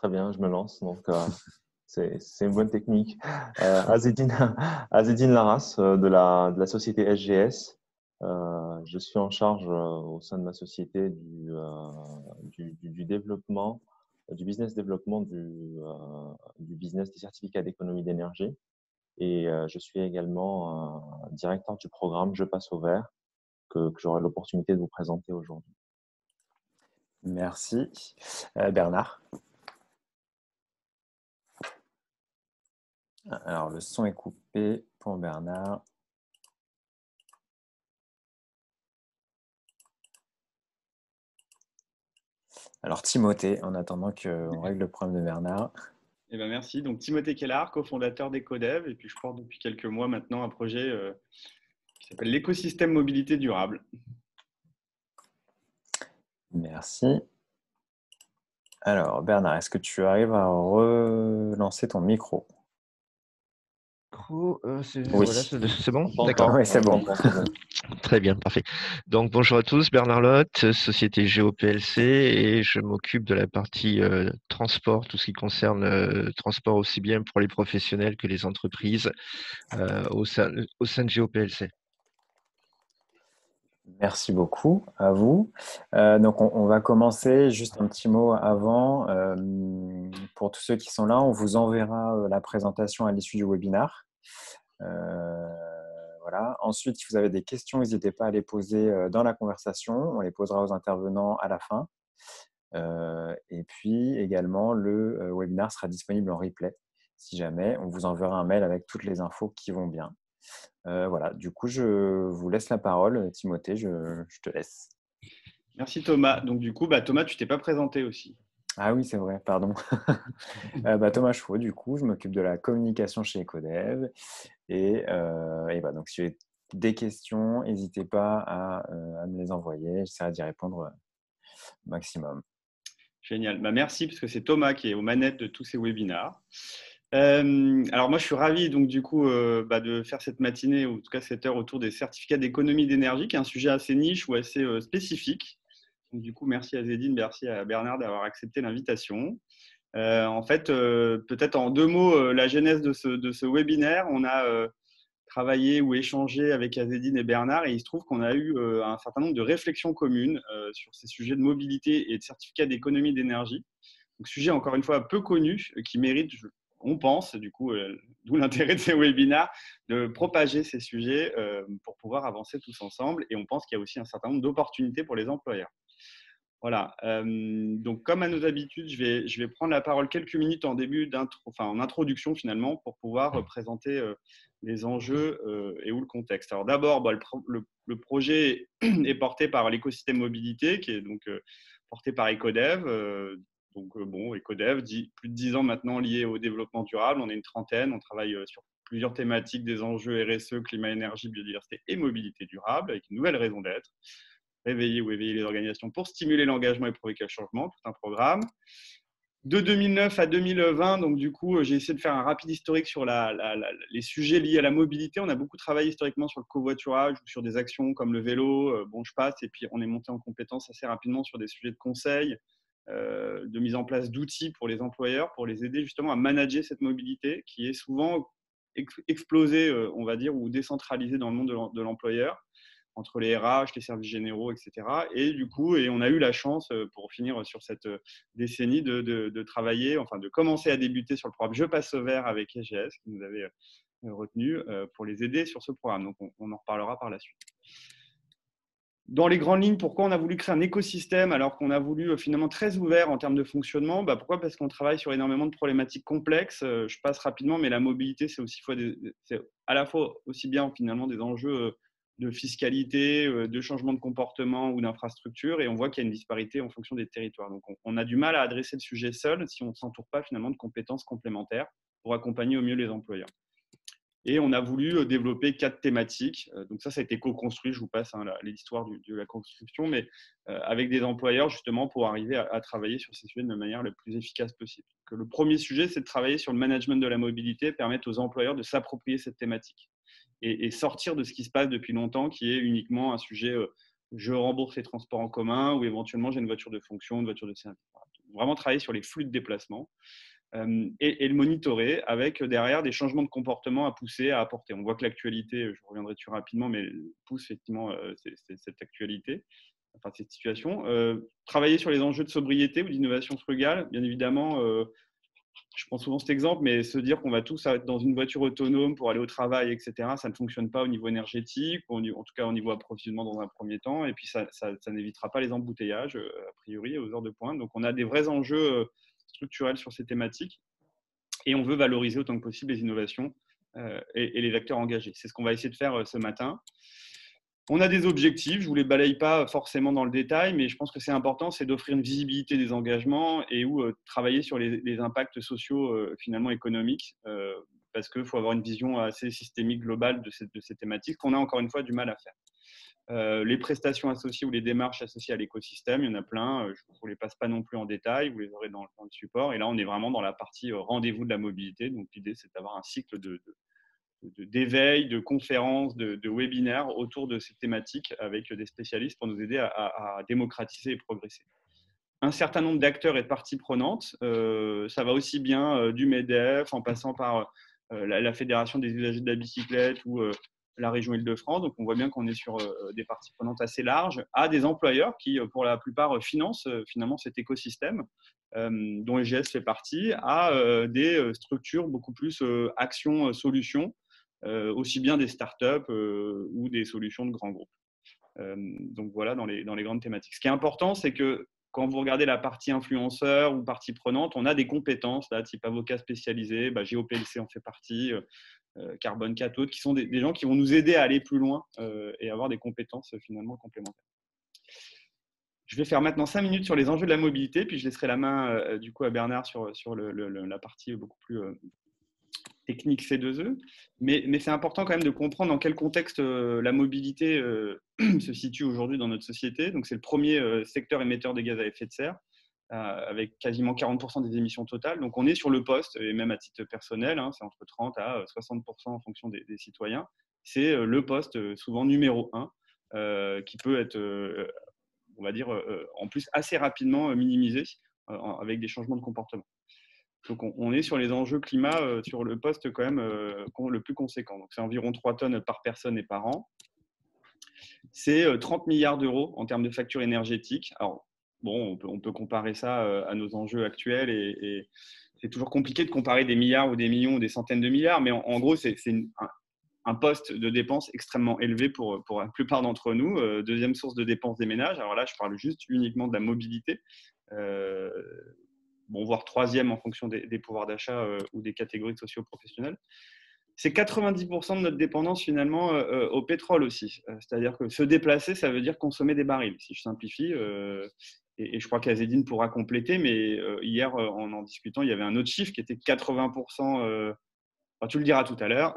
très bien, je me lance. Donc, c'est une bonne technique. Azedine, Azedine Larras de la société SGS. Je suis en charge au sein de ma société du développement, du business développement du business des certificats d'économie d'énergie. Et je suis également directeur du programme Je passe au vert que j'aurai l'opportunité de vous présenter aujourd'hui. Merci. Bernard. Alors, le son est coupé pour Bernard. Alors, Timothée, en attendant qu'on règle le problème de Bernard. Eh ben merci. Donc, Timothée Kellard, cofondateur d'EcoDev. Et puis, je porte depuis quelques mois maintenant un projet qui s'appelle l'écosystème mobilité durable. Merci. Alors, Bernard, est-ce que tu arrives à relancer ton micro? Oui. Voilà, C'est bon? D'accord, oui, c'est bon. Très bien, parfait. Donc, bonjour à tous, Bernard Lotte, société GeoPLC, et je m'occupe de la partie transport, tout ce qui concerne transport aussi bien pour les professionnels que les entreprises au sein de GeoPLC. Merci beaucoup à vous. Donc, on va commencer. Juste un petit mot avant. Pour tous ceux qui sont là, on vous enverra la présentation à l'issue du webinaire. Voilà. Ensuite, si vous avez des questions, n'hésitez pas à les poser dans la conversation. On les posera aux intervenants à la fin. Et puis également, le webinaire sera disponible en replay. Si jamais, on vous enverra un mail avec toutes les infos qui vont bien. Voilà, du coup, je vous laisse la parole. Timothée, je te laisse. Merci Thomas. Donc du coup, Thomas, tu t'es pas présenté aussi. Ah oui, c'est vrai, pardon. Thomas Chevaux, du coup, je m'occupe de la communication chez EcoDev. Et donc, si vous avez des questions, n'hésitez pas à me les envoyer. J'essaierai d'y répondre au maximum. Génial. Merci, parce que c'est Thomas qui est aux manettes de tous ces webinars. Alors moi, je suis ravi donc du coup de faire cette matinée, ou en tout cas cette heure autour des certificats d'économie d'énergie, qui est un sujet assez niche ou assez spécifique. Donc du coup, merci à Zédine, merci à Bernard d'avoir accepté l'invitation. En fait, peut-être en deux mots, la genèse de ce webinaire, on a travaillé ou échangé avec Azedine et Bernard, et il se trouve qu'on a eu un certain nombre de réflexions communes sur ces sujets de mobilité et de certificats d'économie d'énergie. Donc, sujet encore une fois peu connu, qui mérite, on pense, du coup, d'où l'intérêt de ces webinaires, de propager ces sujets pour pouvoir avancer tous ensemble. Et on pense qu'il y a aussi un certain nombre d'opportunités pour les employeurs. Voilà. Donc, comme à nos habitudes, je vais prendre la parole quelques minutes en en introduction finalement, pour pouvoir présenter les enjeux et où le contexte. Alors d'abord, le projet est porté par l'écosystème mobilité, qui est donc porté par EcoDev. EcoDev, plus de 10 ans maintenant liés au développement durable. On est une trentaine, on travaille sur plusieurs thématiques des enjeux RSE, climat, énergie, biodiversité et mobilité durable, avec une nouvelle raison d'être. Réveiller ou éveiller les organisations pour stimuler l'engagement et provoquer le changement, tout un programme. De 2009 à 2020, donc du coup, j'ai essayé de faire un rapide historique sur les sujets liés à la mobilité. On a beaucoup travaillé historiquement sur le covoiturage ou sur des actions comme le vélo, je passe, et puis on est monté en compétence assez rapidement sur des sujets de conseil, de mise en place d'outils pour les employeurs, pour les aider justement à manager cette mobilité qui est souvent explosée, on va dire, ou décentralisée dans le monde de l'employeur, entre les RH, les services généraux, etc. Et du coup, on a eu la chance, pour finir sur cette décennie, de travailler, enfin de commencer à débuter sur le programme Je passe au vert avec SGS, qui nous avait retenu pour les aider sur ce programme. Donc, on en reparlera par la suite. Dans les grandes lignes, pourquoi on a voulu créer un écosystème alors qu'on a voulu finalement très ouvert en termes de fonctionnement? Pourquoi? Parce qu'on travaille sur énormément de problématiques complexes. Je passe rapidement, mais la mobilité, c'est à la fois aussi bien finalement des enjeux de fiscalité, de changement de comportement ou d'infrastructure, et on voit qu'il y a une disparité en fonction des territoires. Donc on a du mal à adresser le sujet seul si on ne s'entoure pas finalement de compétences complémentaires pour accompagner au mieux les employeurs. Et on a voulu développer 4 thématiques. Donc ça a été co-construit, je vous passe l'histoire de la construction, mais avec des employeurs justement pour arriver à travailler sur ces sujets de manière la plus efficace possible. Donc, le premier sujet, c'est de travailler sur le management de la mobilité, permettre aux employeurs de s'approprier cette thématique et sortir de ce qui se passe depuis longtemps, qui est uniquement un sujet je rembourse les transports en commun, ou éventuellement j'ai une voiture de fonction, une voiture de service. vraiment travailler sur les flux de déplacement et le monitorer avec derrière des changements de comportement à pousser, à apporter. On voit que l'actualité, je reviendrai dessus rapidement, mais pousse effectivement cette actualité, enfin cette situation. Travailler sur les enjeux de sobriété ou d'innovation frugale, bien évidemment. Je prends souvent cet exemple, mais se dire qu'on va tous être dans une voiture autonome pour aller au travail, etc., ça ne fonctionne pas au niveau énergétique, en tout cas au niveau approvisionnement dans un premier temps, et puis ça n'évitera pas les embouteillages, a priori, aux heures de pointe. Donc on a des vrais enjeux structurels sur ces thématiques, et on veut valoriser autant que possible les innovations et les acteurs engagés. C'est ce qu'on va essayer de faire ce matin. On a des objectifs, je ne vous les balaye pas forcément dans le détail, mais je pense que c'est important, c'est d'offrir une visibilité des engagements et travailler sur les impacts sociaux finalement économiques, parce qu'il faut avoir une vision assez systémique globale de ces thématiques qu'on a encore une fois du mal à faire. Les prestations associées ou les démarches associées à l'écosystème, il y en a plein, je ne vous les passe pas non plus en détail, vous les aurez dans le support, et là on est vraiment dans la partie rendez-vous de la mobilité, donc l'idée c'est d'avoir un cycle d'éveil, de conférences, de webinaires autour de ces thématiques avec des spécialistes pour nous aider à démocratiser et progresser. Un certain nombre d'acteurs et de parties prenantes, ça va aussi bien du MEDEF en passant par la Fédération des usagers de la bicyclette ou la région Île-de-France. Donc on voit bien qu'on est sur des parties prenantes assez larges, à des employeurs qui pour la plupart financent finalement cet écosystème dont EGS fait partie, à des structures beaucoup plus actions, solutions, aussi bien des startups ou des solutions de grands groupes. Donc voilà dans les grandes thématiques. Ce qui est important, c'est que quand vous regardez la partie influenceur ou partie prenante, on a des compétences, là, type avocat spécialisé, GeoPLC en fait partie, Carbone 4 autres, qui sont des gens qui vont nous aider à aller plus loin et avoir des compétences finalement complémentaires. Je vais faire maintenant 5 minutes sur les enjeux de la mobilité, puis je laisserai la main du coup à Bernard sur la partie beaucoup plus technique C2E, mais c'est important quand même de comprendre dans quel contexte la mobilité se situe aujourd'hui dans notre société. Donc c'est le premier secteur émetteur de gaz à effet de serre, avec quasiment 40% des émissions totales. Donc on est sur le poste, et même à titre personnel, hein, c'est entre 30 à 60% en fonction des citoyens. C'est le poste souvent numéro 1 qui peut être, on va dire, en plus assez rapidement minimisé avec des changements de comportement. Donc, on est sur les enjeux climat sur le poste quand même le plus conséquent. Donc, c'est environ 3 tonnes par personne et par an. C'est 30 milliards d'euros en termes de facture énergétique. Alors, bon, on peut comparer ça à nos enjeux actuels et c'est toujours compliqué de comparer des milliards ou des millions ou des centaines de milliards, mais en gros, c'est un poste de dépenses extrêmement élevé pour la plupart d'entre nous. Deuxième source de dépenses des ménages. Alors là, je parle juste uniquement de la mobilité. Voire troisième en fonction des pouvoirs d'achat ou des catégories socio-professionnelles. C'est 90% de notre dépendance finalement au pétrole aussi. C'est-à-dire que se déplacer, ça veut dire consommer des barils, si je simplifie. Et je crois qu'Azedine pourra compléter, mais hier, en discutant, il y avait un autre chiffre qui était 80%. Tu le diras tout à l'heure.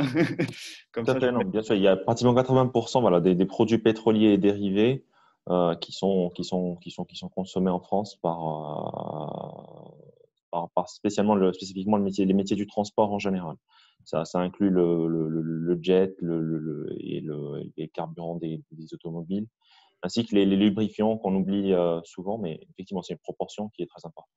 Tout à fait, non, bien sûr, il y a pratiquement 80% des produits pétroliers et dérivés qui sont consommés en France spécifiquement les métiers du transport en général. Ça inclut le jet et les carburants des automobiles, ainsi que les lubrifiants qu'on oublie souvent, mais effectivement, c'est une proportion qui est très importante.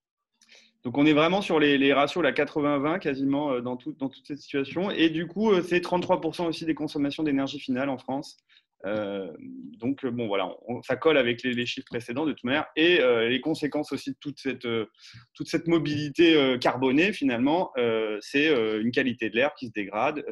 Donc, on est vraiment sur les ratios, la 80-20 quasiment dans toute cette situation. Et du coup, c'est 33% aussi des consommations d'énergie finale en France. Donc, bon, voilà, ça colle avec les chiffres précédents de toute manière. Et les conséquences aussi de toute cette mobilité carbonée, finalement, c'est une qualité de l'air qui se dégrade.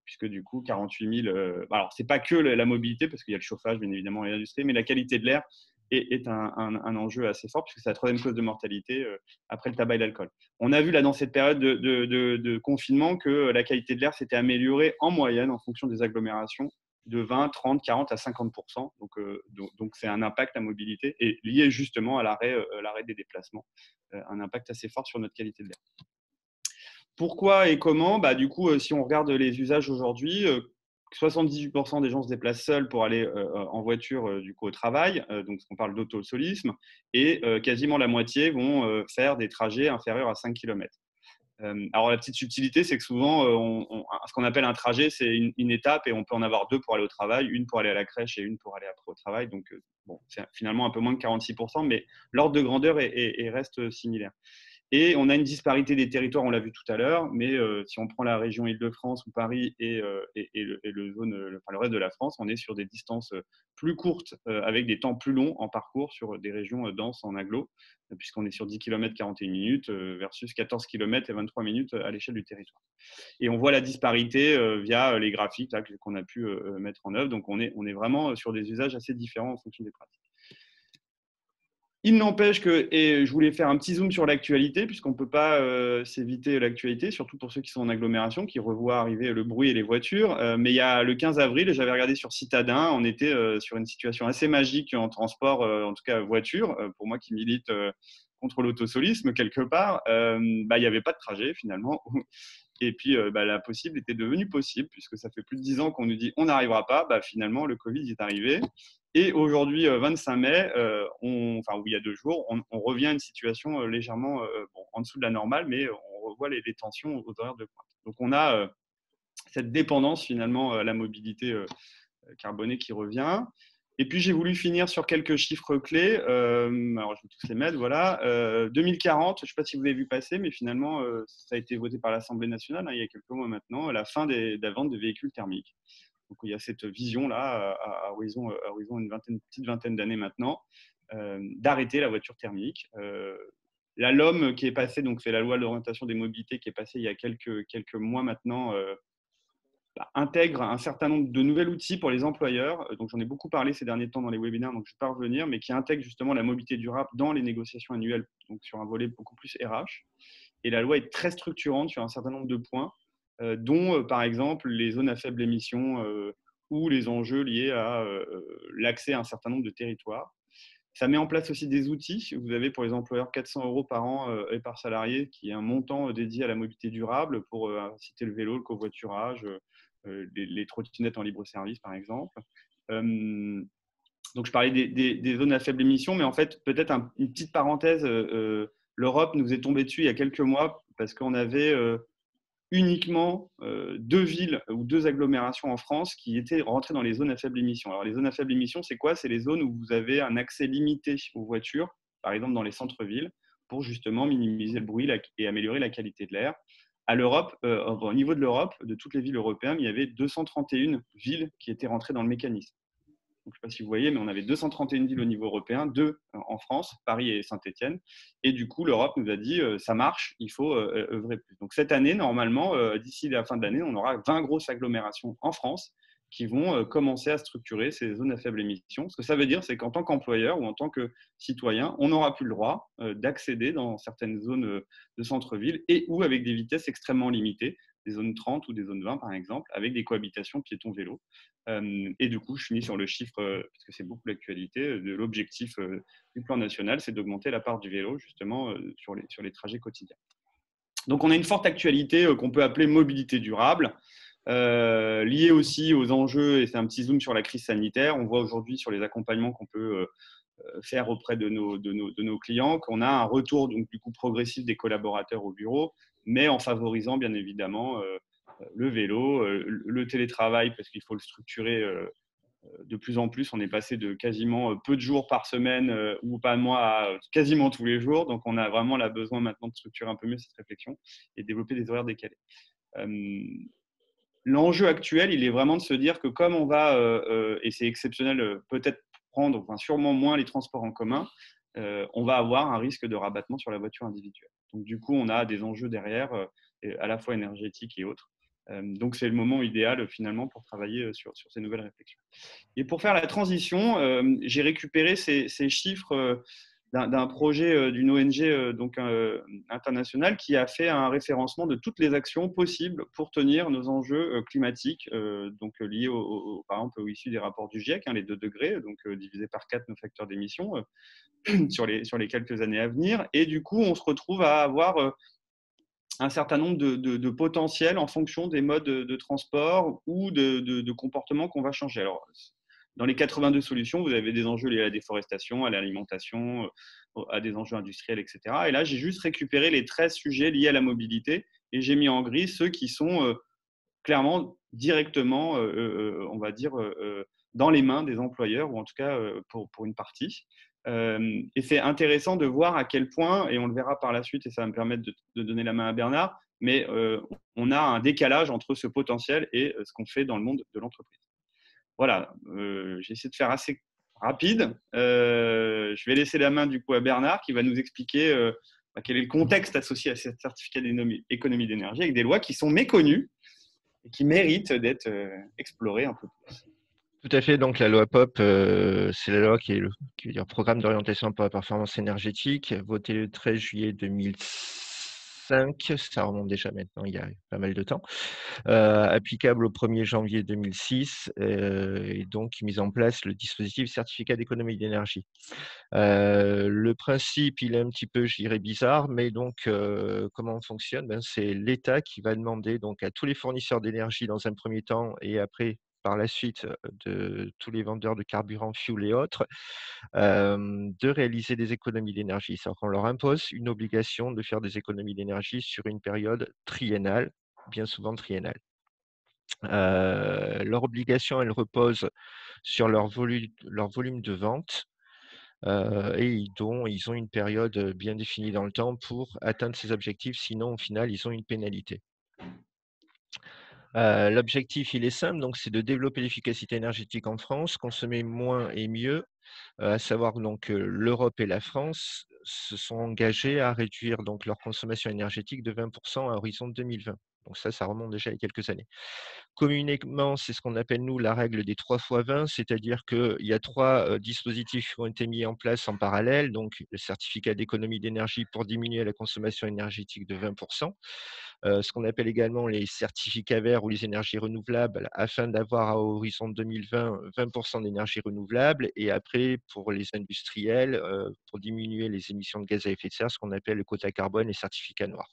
Puisque du coup, 48 000… alors, ce n'est pas que la mobilité, parce qu'il y a le chauffage, bien évidemment, et l'industrie, mais la qualité de l'air est un enjeu assez fort, puisque c'est la troisième cause de mortalité après le tabac et l'alcool. On a vu là dans cette période de confinement que la qualité de l'air s'était améliorée en moyenne en fonction des agglomérations de 20, 30, 40 à 50%. Donc c'est un impact, la mobilité, et lié justement à l'arrêt des déplacements, un impact assez fort sur notre qualité de l'air. Pourquoi et comment ? Du coup, si on regarde les usages aujourd'hui, 78% des gens se déplacent seuls pour aller en voiture du coup, au travail, donc on parle d'autosolisme, et quasiment la moitié vont faire des trajets inférieurs à 5 km. Alors, la petite subtilité, c'est que souvent, ce qu'on appelle un trajet, c'est une étape et on peut en avoir 2 pour aller au travail, une pour aller à la crèche et une pour aller après au travail. Donc, bon, c'est finalement un peu moins de 46%, mais l'ordre de grandeur reste similaire. Et on a une disparité des territoires, on l'a vu tout à l'heure, mais si on prend la région Île-de-France ou Paris et le reste de la France, on est sur des distances plus courtes, avec des temps plus longs en parcours sur des régions denses en agglo, puisqu'on est sur 10 km 41 minutes versus 14 km et 23 minutes à l'échelle du territoire. Et on voit la disparité via les graphiques là, qu'on a pu mettre en œuvre. Donc on est vraiment sur des usages assez différents en fonction des pratiques. Il n'empêche que, et je voulais faire un petit zoom sur l'actualité, puisqu'on ne peut pas s'éviter l'actualité, surtout pour ceux qui sont en agglomération, qui revoient arriver le bruit et les voitures. Mais il y a le 15 avril, j'avais regardé sur Citadin, on était sur une situation assez magique en transport, en tout cas voiture, pour moi qui milite contre l'autosolisme quelque part. Il n'y avait pas de trajet finalement. Et puis, la possible était devenue possible, puisque ça fait plus de 10 ans qu'on nous dit on n'arrivera pas. Finalement, le Covid est arrivé. Et aujourd'hui, 25 mai, il y a 2 jours, on revient à une situation légèrement en dessous de la normale, mais on revoit les tensions aux horaires de pointe. Donc, on a cette dépendance finalement à la mobilité carbonée qui revient. Et puis, j'ai voulu finir sur quelques chiffres clés. Alors, je vais tous les mettre. Voilà. 2040, je ne sais pas si vous avez vu passer, mais finalement, ça a été voté par l'Assemblée nationale il y a quelques mois maintenant, la fin de la vente de véhicules thermiques. Donc, il y a cette vision-là, à horizon une petite vingtaine d'années maintenant, d'arrêter la voiture thermique. La LOM qui est passée, donc c'est la loi d'orientation des mobilités qui est passée il y a quelques mois maintenant, intègre un certain nombre de nouveaux outils pour les employeurs. Donc, j'en ai beaucoup parlé ces derniers temps dans les webinaires, donc je ne vais pas revenir, mais qui intègre justement la mobilité durable dans les négociations annuelles, donc sur un volet beaucoup plus RH. Et la loi est très structurante sur un certain nombre de points, dont, par exemple, les zones à faible émission ou les enjeux liés à l'accès à un certain nombre de territoires. Ça met en place aussi des outils. Vous avez pour les employeurs 400 € par an et par salarié, qui est un montant dédié à la mobilité durable pour inciter le vélo, le covoiturage, les trottinettes en libre service, par exemple. Donc, je parlais des zones à faible émission, mais en fait, peut-être une petite parenthèse, l'Europe nous est tombée dessus il y a quelques mois parce qu'on avait uniquement 2 villes ou 2 agglomérations en France qui étaient rentrées dans les zones à faible émission. Alors, les zones à faible émission, c'est quoi? C'est les zones où vous avez un accès limité aux voitures, par exemple dans les centres-villes, pour justement minimiser le bruit et améliorer la qualité de l'air. À l'Europe, au niveau de l'Europe, de toutes les villes européennes, il y avait 231 villes qui étaient rentrées dans le mécanisme. Donc, je ne sais pas si vous voyez, mais on avait 231 villes au niveau européen, 2 en France, Paris et Saint-Étienne. Et du coup, l'Europe nous a dit ça marche, il faut œuvrer plus. Donc, cette année, normalement, d'ici la fin de l'année, on aura 20 grosses agglomérations en France qui vont commencer à structurer ces zones à faible émission. Ce que ça veut dire, c'est qu'en tant qu'employeur ou en tant que citoyen, on n'aura plus le droit d'accéder dans certaines zones de centre-ville et ou avec des vitesses extrêmement limitées, des zones 30 ou des zones 20 par exemple, avec des cohabitations piétons-vélos. Et du coup, je finis sur le chiffre, parce que c'est beaucoup l'actualité, de l'objectif du plan national, c'est d'augmenter la part du vélo justement sur les trajets quotidiens. Donc, on a une forte actualité qu'on peut appeler mobilité durable, liée aussi aux enjeux, et c'est un petit zoom sur la crise sanitaire. On voit aujourd'hui sur les accompagnements qu'on peut faire auprès de nos clients qu'on a un retour donc, du coup progressif des collaborateurs au bureau, mais en favorisant bien évidemment le vélo, le télétravail, parce qu'il faut le structurer de plus en plus. On est passé de quasiment peu de jours par semaine ou pas de mois à quasiment tous les jours. Donc, on a vraiment besoin maintenant de structurer un peu mieux cette réflexion et développer des horaires décalés. L'enjeu actuel, il est vraiment de se dire que comme on va, et c'est exceptionnel, peut-être prendre, sûrement moins les transports en commun, on va avoir un risque de rabattement sur la voiture individuelle. Donc, du coup, on a des enjeux derrière, à la fois énergétiques et autres. Donc, c'est le moment idéal finalement pour travailler sur ces nouvelles réflexions. Et pour faire la transition, j'ai récupéré ces chiffres d'un projet d'une ONG internationale qui a fait un référencement de toutes les actions possibles pour tenir nos enjeux climatiques, liés par exemple issus des rapports du GIEC, les 2 degrés, donc divisé par 4 nos facteurs d'émissions sur les quelques années à venir. Et du coup, on se retrouve à avoir un certain nombre de potentiels en fonction des modes de transport ou de comportements qu'on va changer. Alors, dans les 82 solutions, vous avez des enjeux liés à la déforestation, à l'alimentation, à des enjeux industriels, etc. Et là, j'ai juste récupéré les 13 sujets liés à la mobilité et j'ai mis en gris ceux qui sont clairement directement, on va dire, dans les mains des employeurs, ou en tout cas pour une partie. Et c'est intéressant de voir à quel point, et on le verra par la suite, et ça va me permettre de donner la main à Bernard, mais on a un décalage entre ce potentiel et ce qu'on fait dans le monde de l'entreprise. Voilà, j'ai essayé de faire assez rapide. Je vais laisser la main du coup à Bernard qui va nous expliquer quel est le contexte associé à ce certificat d'économie d'énergie avec des lois qui sont méconnues et qui méritent d'être explorées un peu plus. Tout à fait. Donc, la loi POP, c'est la loi qui veut dire Programme d'orientation pour la performance énergétique, votée le 13 juillet 2005. Ça remonte déjà maintenant, il y a pas mal de temps. Applicable au 1er janvier 2006 et donc mise en place le dispositif certificat d'économie d'énergie. Le principe, il est un petit peu, je dirais, bizarre, mais donc comment on fonctionne? C'est l'État qui va demander donc à tous les fournisseurs d'énergie dans un premier temps et après par la suite de tous les vendeurs de carburant, fuel et autres, de réaliser des économies d'énergie. C'est-à-dire qu'on leur impose une obligation de faire des économies d'énergie sur une période triennale, bien souvent triennale. Leur obligation, elle repose sur leur volume de vente et ils ont une période bien définie dans le temps pour atteindre ces objectifs. Sinon, au final, ils ont une pénalité. L'objectif, il est simple, donc c'est de développer l'efficacité énergétique en France, consommer moins et mieux, à savoir donc l'Europe et la France se sont engagés à réduire donc leur consommation énergétique de 20% à horizon 2020. Donc ça remonte déjà il y a quelques années. Communément, c'est ce qu'on appelle, nous, la règle des 3 x 20, c'est-à-dire qu'il y a 3 dispositifs qui ont été mis en place en parallèle, donc le certificat d'économie d'énergie pour diminuer la consommation énergétique de 20%, ce qu'on appelle également les certificats verts ou les énergies renouvelables, afin d'avoir à horizon 2020 20% d'énergie renouvelable, et après, pour les industriels, pour diminuer les émissions de gaz à effet de serre, ce qu'on appelle le quota carbone et certificats noirs.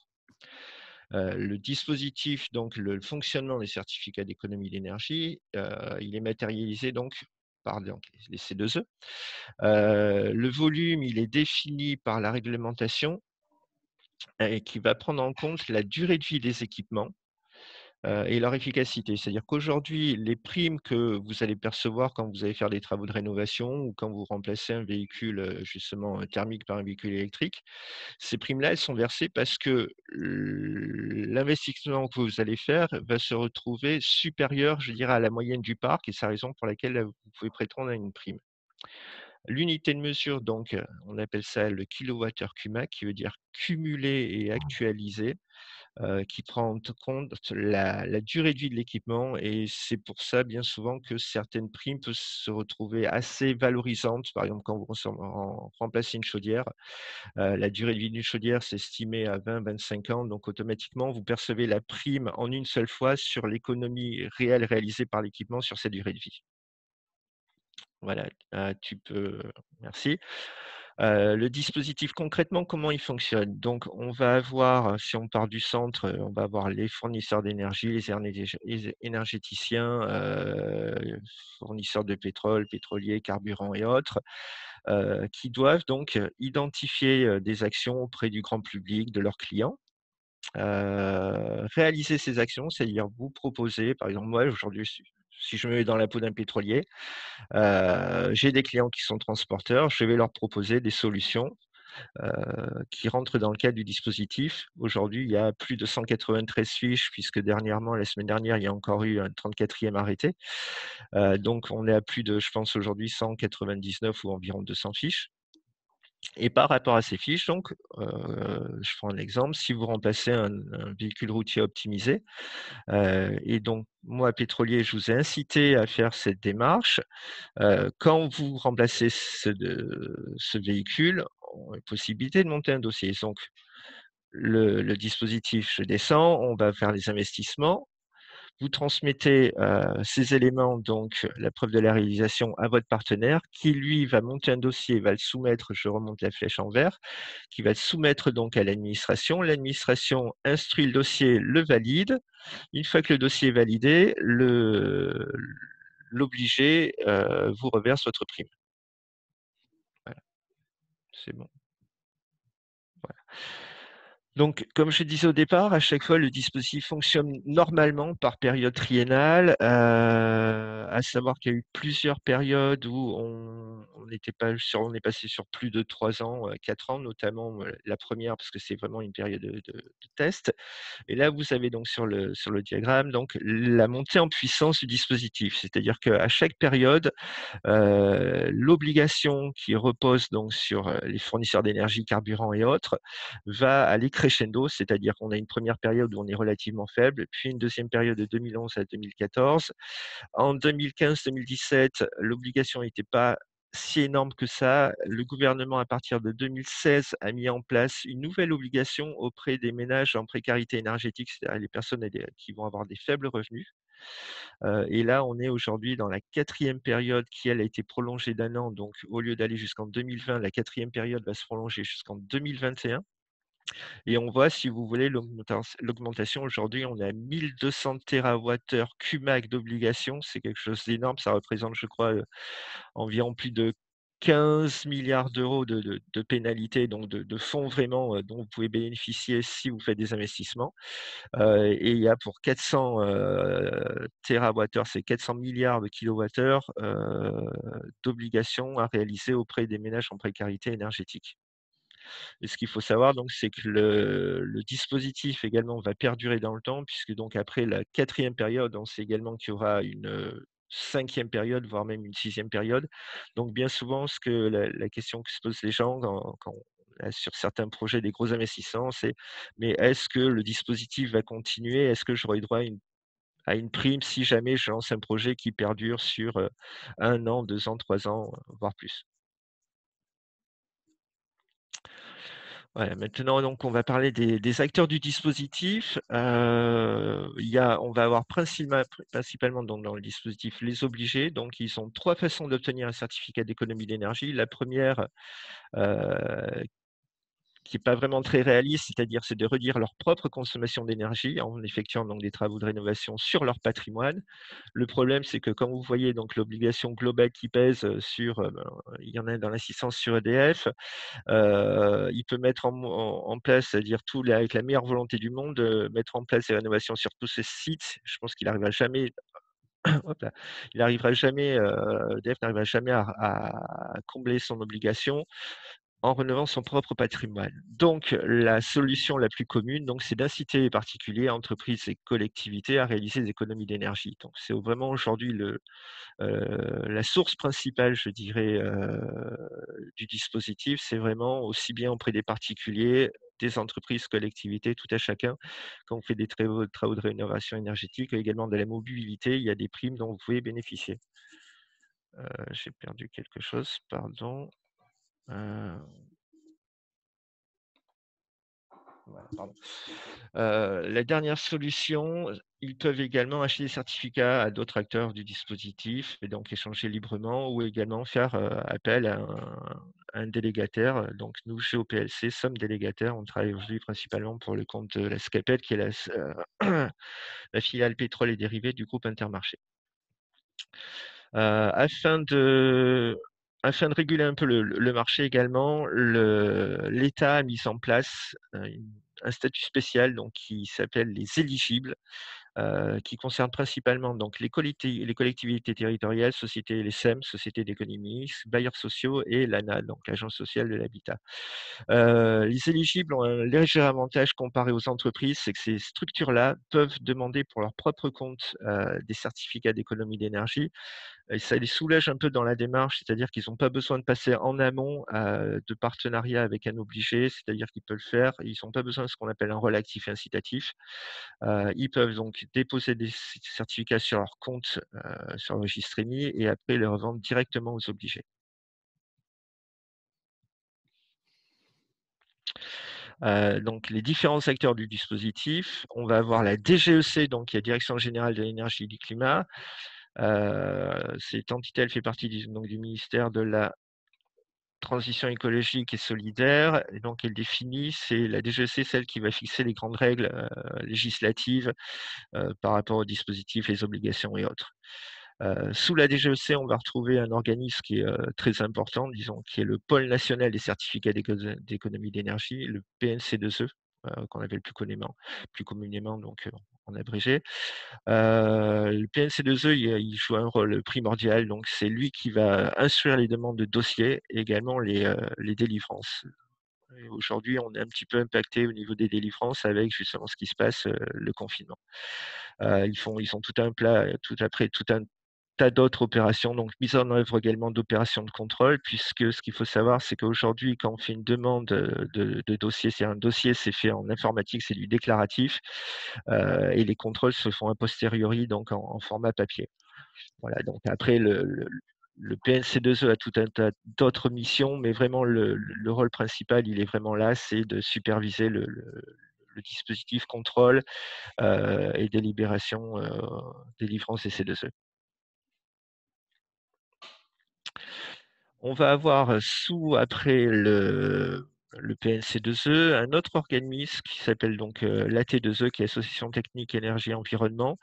Le dispositif, donc le fonctionnement des certificats d'économie d'énergie, il est matérialisé donc par les C2E. Le volume, il est défini par la réglementation et qui va prendre en compte la durée de vie des équipements et leur efficacité. C'est-à-dire qu'aujourd'hui, les primes que vous allez percevoir quand vous allez faire des travaux de rénovation ou quand vous remplacez un véhicule justement thermique par un véhicule électrique, ces primes-là, elles sont versées parce que l'investissement que vous allez faire va se retrouver supérieur, je dirais, à la moyenne du parc, et c'est la raison pour laquelle vous pouvez prétendre à une prime. L'unité de mesure, donc, on appelle ça le kilowattheure CUMAC, qui veut dire cumulé et actualisé, qui prend en compte la durée de vie de l'équipement, et c'est pour ça, bien souvent, que certaines primes peuvent se retrouver assez valorisantes. Par exemple, quand vous remplacez une chaudière, la durée de vie d'une chaudière, c'est estimé à 20-25 ans, donc automatiquement, vous percevez la prime en une seule fois sur l'économie réelle réalisée par l'équipement sur cette durée de vie. Voilà, tu peux… Merci. Le dispositif, concrètement, comment il fonctionne? Donc, on va avoir, si on part du centre, on va avoir les fournisseurs d'énergie, les énergéticiens, fournisseurs de pétrole, pétroliers, carburants et autres, qui doivent donc identifier des actions auprès du grand public, de leurs clients. Réaliser ces actions, c'est-à-dire vous proposer, par exemple, moi aujourd'hui, si je me mets dans la peau d'un pétrolier, j'ai des clients qui sont transporteurs, je vais leur proposer des solutions qui rentrent dans le cadre du dispositif. Aujourd'hui, il y a plus de 193 fiches, puisque dernièrement, la semaine dernière, il y a encore eu un 34e arrêté. Donc, on est à plus de, je pense aujourd'hui, 199 ou environ 200 fiches. Et par rapport à ces fiches, donc, je prends un exemple, si vous remplacez un véhicule routier optimisé, et donc moi, pétrolier, je vous ai incité à faire cette démarche. Quand vous remplacez ce véhicule, on a la possibilité de monter un dossier. Donc, le dispositif, je descends, on va faire les investissements. Vous transmettez ces éléments, donc la preuve de la réalisation, à votre partenaire, qui lui va monter un dossier, va le soumettre, je remonte la flèche en vert, qui va le soumettre donc à l'administration. L'administration instruit le dossier, le valide. Une fois que le dossier est validé, le l'obligé vous reverse votre prime. Voilà, c'est bon. Voilà. Donc, comme je disais au départ, à chaque fois, le dispositif fonctionne normalement par période triennale, à savoir qu'il y a eu plusieurs périodes où on est passé sur plus de 3 ans, 4 ans, notamment la première, parce que c'est vraiment une période de test. Et là, vous avez donc sur le diagramme donc, la montée en puissance du dispositif. C'est-à-dire qu'à chaque période, l'obligation qui repose donc sur les fournisseurs d'énergie, carburant et autres, va aller crescendo, c'est-à-dire qu'on a une première période où on est relativement faible, puis une deuxième période de 2011 à 2014. En 2015-2017, l'obligation n'était pas si énorme que ça. Le gouvernement, à partir de 2016, a mis en place une nouvelle obligation auprès des ménages en précarité énergétique, c'est-à-dire les personnes qui vont avoir des faibles revenus. Et là, on est aujourd'hui dans la 4e période qui, elle, a été prolongée d'1 an. Donc, au lieu d'aller jusqu'en 2020, la 4e période va se prolonger jusqu'en 2021. Et on voit, si vous voulez, l'augmentation. Aujourd'hui, on est à 1200 TWh CUMAC d'obligation. C'est quelque chose d'énorme. Ça représente, je crois, environ plus de 15 milliards d'euros de pénalités, donc de fonds vraiment dont vous pouvez bénéficier si vous faites des investissements. Et il y a pour 400 TWh, c'est 400 milliards de kilowattheures d'obligations à réaliser auprès des ménages en précarité énergétique. Et ce qu'il faut savoir, donc, c'est que le dispositif également va perdurer dans le temps, puisque donc après la 4e période, on sait également qu'il y aura une 5e période, voire même une 6e période. Donc bien souvent, la question que se posent les gens quand on a sur certains projets des gros investissements, c'est mais est-ce que le dispositif va continuer? Est-ce que j'aurai droit à une prime si jamais je lance un projet qui perdure sur 1 an, 2 ans, 3 ans, voire plus? Ouais, maintenant, donc, on va parler des acteurs du dispositif. On va avoir principalement donc, dans le dispositif les obligés. Donc, ils ont 3 façons d'obtenir un certificat d'économie d'énergie. La première, qui n'est pas vraiment très réaliste, c'est-à-dire c'est de réduire leur propre consommation d'énergie en effectuant donc des travaux de rénovation sur leur patrimoine. Le problème, c'est que quand vous voyez donc l'obligation globale qui pèse il y en a dans l'assistance sur EDF, il peut mettre en place, c'est-à-dire avec la meilleure volonté du monde, mettre en place des rénovations sur tous ces sites. Je pense qu'il n'arrivera jamais, hop là, EDF n'arrivera jamais à combler son obligation en rénovant son propre patrimoine. Donc, la solution la plus commune, donc, c'est d'inciter les particuliers, entreprises et collectivités à réaliser des économies d'énergie. Donc, c'est vraiment aujourd'hui la source principale, je dirais, du dispositif. C'est vraiment aussi bien auprès des particuliers, des entreprises, collectivités, tout à chacun. Quand on fait des travaux de rénovation énergétique, également de la mobilité, il y a des primes dont vous pouvez bénéficier. J'ai perdu quelque chose, pardon. Voilà, pardon. La dernière solution, ils peuvent également acheter des certificats à d'autres acteurs du dispositif et donc échanger librement ou également faire appel à un délégataire. Donc nous, chez OPLC, sommes délégataires. On travaille aujourd'hui principalement pour le compte de la SCAPED, qui est la filiale pétrole et dérivés du groupe Intermarché. Afin de réguler un peu le marché également, l'État a mis en place un statut spécial donc, qui s'appelle les éligibles, qui concerne principalement donc, les collectivités territoriales, les SEM, sociétés d'économie, bailleurs sociaux et l'ANA, donc l'Agence sociale de l'habitat. Les éligibles ont un léger avantage comparé aux entreprises, c'est que ces structures-là peuvent demander pour leur propre compte des certificats d'économie d'énergie. Et ça les soulage un peu dans la démarche, c'est-à-dire qu'ils n'ont pas besoin de passer en amont de partenariat avec un obligé, c'est-à-dire qu'ils peuvent le faire, ils n'ont pas besoin de ce qu'on appelle un rôle actif et incitatif. Ils peuvent donc déposer des certificats sur leur compte, sur le registre EMI, et après les revendre directement aux obligés. Donc les différents acteurs du dispositif, on va avoir la DGEC, donc qui est la Direction Générale de l'Énergie et du Climat. Cette entité, elle fait partie du ministère de la Transition écologique et solidaire. Et donc, elle définit, c'est la DGEC, celle qui va fixer les grandes règles législatives par rapport aux dispositifs, les obligations et autres. Sous la DGEC, on va retrouver un organisme qui est très important, disons, qui est le Pôle national des certificats d'économie d'énergie, le PNC2E, qu'on appelle plus communément donc en abrégé. Le PNC2E, il joue un rôle primordial, donc c'est lui qui va instruire les demandes de dossiers et également les délivrances. Aujourd'hui, on est un petit peu impacté au niveau des délivrances avec justement ce qui se passe, le confinement. Ils ont tout un tas d'autres opérations, donc mise en œuvre également d'opérations de contrôle, puisque ce qu'il faut savoir, c'est qu'aujourd'hui, quand on fait une demande de dossier, c'est un dossier, c'est fait en informatique, c'est du déclaratif, et les contrôles se font a posteriori, donc en format papier. Voilà, donc après, le PNC2E a tout un tas d'autres missions, mais vraiment le rôle principal, il est vraiment là, c'est de superviser le dispositif contrôle et délibération, délivrance des C2E. On va avoir après le PNC2E un autre organisme qui s'appelle donc l'AT2E, qui est Association technique énergie environnement,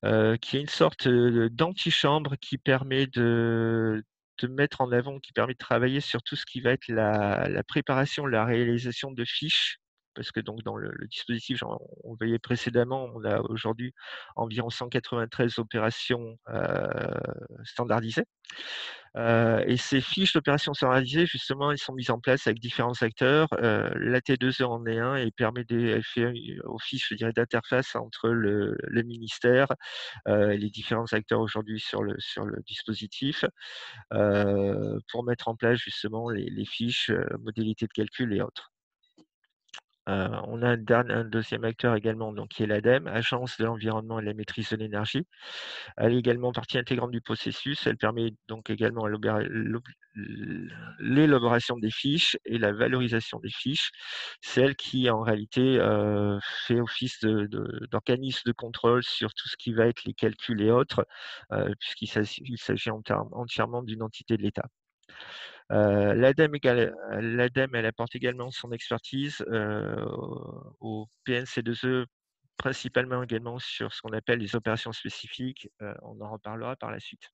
qui est une sorte d'antichambre qui permet de mettre en avant, qui permet de travailler sur tout ce qui va être la préparation, la réalisation de fiches. Parce que donc dans le dispositif, on voyait précédemment, on a aujourd'hui environ 193 opérations standardisées. Et ces fiches d'opérations standardisées, justement, elles sont mises en place avec différents acteurs. La T2E en est un et elle fait office, je dirais, d'interface entre le ministère et les différents acteurs aujourd'hui sur le dispositif pour mettre en place justement les fiches, modalités de calcul et autres. On a un deuxième acteur également, donc, qui est l'ADEME, Agence de l'environnement et de la maîtrise de l'énergie. Elle est également partie intégrante du processus. Elle permet donc également l'élaboration des fiches et la valorisation des fiches. C'est elle qui, en réalité, fait office d'organisme de contrôle sur tout ce qui va être les calculs et autres, puisqu'il s'agit entièrement d'une entité de l'État. L'ADEME, elle apporte également son expertise au PNC2E, principalement également sur ce qu'on appelle les opérations spécifiques. On en reparlera par la suite.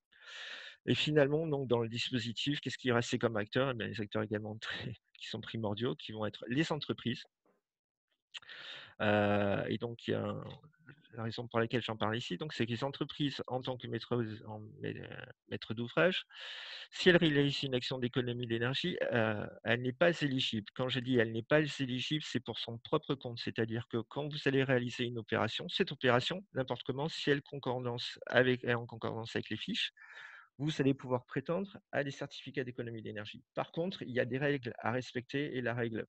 Et finalement, donc, dans le dispositif, qu'est-ce qui est resté comme acteurs? Eh bien, les acteurs également qui sont primordiaux, qui vont être les entreprises. Et donc, il y a la raison pour laquelle j'en parle ici, donc, c'est que les entreprises, en tant que maître d'ouvrage, si elles réalisent une action d'économie d'énergie, elle n'est pas éligible. Quand je dis elle n'est pas éligible, c'est pour son propre compte. C'est-à-dire que quand vous allez réaliser une opération, cette opération, n'importe comment, si elle est en concordance avec les fiches, vous allez pouvoir prétendre à des certificats d'économie d'énergie. Par contre, il y a des règles à respecter et la règle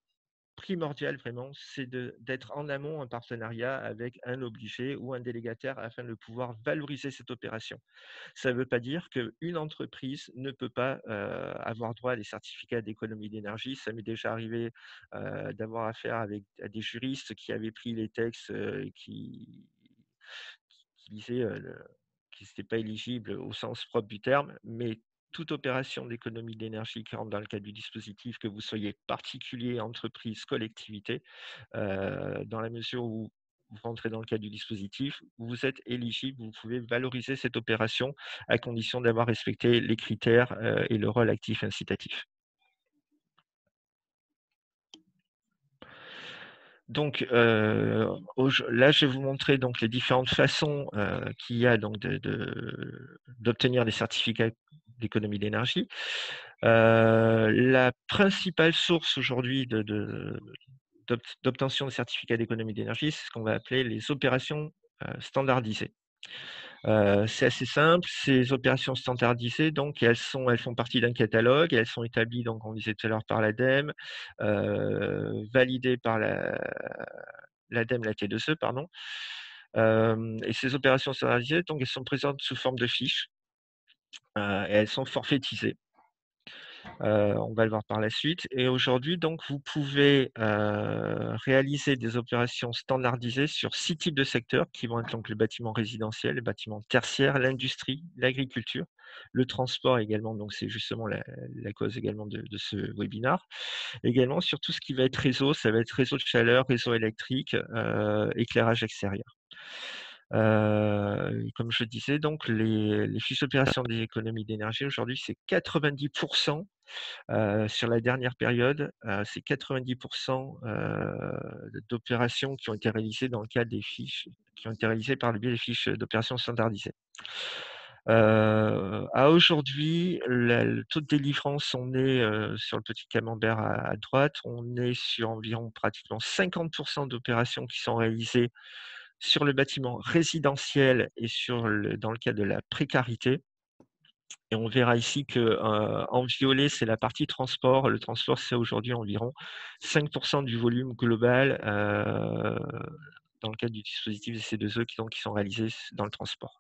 primordial vraiment, c'est d'être en amont un partenariat avec un obligé ou un délégataire afin de pouvoir valoriser cette opération. Ça ne veut pas dire qu'une entreprise ne peut pas avoir droit à des certificats d'économie d'énergie. Ça m'est déjà arrivé d'avoir affaire à des juristes qui avaient pris les textes qui disaient qu'ils n'étaient pas éligibles au sens propre du terme, mais toute opération d'économie d'énergie qui rentre dans le cadre du dispositif, que vous soyez particulier, entreprise, collectivité, dans la mesure où vous rentrez dans le cadre du dispositif, vous êtes éligible, vous pouvez valoriser cette opération à condition d'avoir respecté les critères et le rôle actif incitatif. Donc là, je vais vous montrer donc les différentes façons qu'il y a donc d'obtenir des certificats d'économie d'énergie. La principale source aujourd'hui d'obtention de certificats d'économie d'énergie, c'est ce qu'on va appeler les opérations standardisées. C'est assez simple, ces opérations standardisées, donc elles font partie d'un catalogue, elles sont établies, donc on disait tout à l'heure, par l'ADEME, validées par l'ADEME, la T2E, pardon. Et ces opérations standardisées, donc elles sont présentes sous forme de fiches et elles sont forfaitisées. On va le voir par la suite. Et aujourd'hui, donc, vous pouvez réaliser des opérations standardisées sur 6 types de secteurs qui vont être donc le bâtiment résidentiel, le bâtiment tertiaire, l'industrie, l'agriculture, le transport également. Donc, c'est justement la cause également de ce webinaire. Également sur tout ce qui va être réseau, ça va être réseau de chaleur, réseau électrique, éclairage extérieur. Comme je disais, donc les fiches d'opération des économies d'énergie aujourd'hui, c'est 90% sur la dernière période, c'est 90% d'opérations qui ont été réalisées dans le cadre des fiches, qui ont été réalisées par le biais des fiches d'opération standardisées. À aujourd'hui, le taux de délivrance, on est sur le petit camembert à droite, on est sur environ pratiquement 50% d'opérations qui sont réalisées sur le bâtiment résidentiel et dans le cadre de la précarité. Et on verra ici que en violet, c'est la partie transport. Le transport, c'est aujourd'hui environ 5% du volume global dans le cadre du dispositif des C2E qui sont réalisés dans le transport.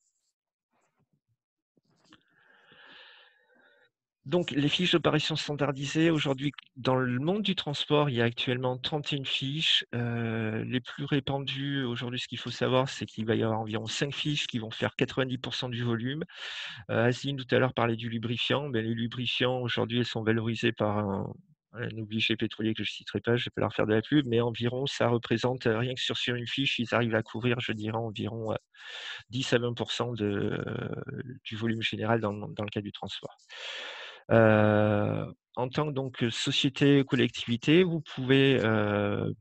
Donc, les fiches d'opération standardisées, aujourd'hui, dans le monde du transport, il y a actuellement 31 fiches. Les plus répandues, aujourd'hui, ce qu'il faut savoir, c'est qu'il va y avoir environ 5 fiches qui vont faire 90% du volume. Asline, tout à l'heure, parlait du lubrifiant. Mais les lubrifiants, aujourd'hui, elles sont valorisés par un obligé pétrolier que je ne citerai pas, je ne vais pas leur faire de la pub, mais environ, ça représente, rien que sur une fiche, ils arrivent à couvrir, je dirais, environ 10 à 20% du volume général dans le cas du transport. En tant que donc société ou collectivité, vous pouvez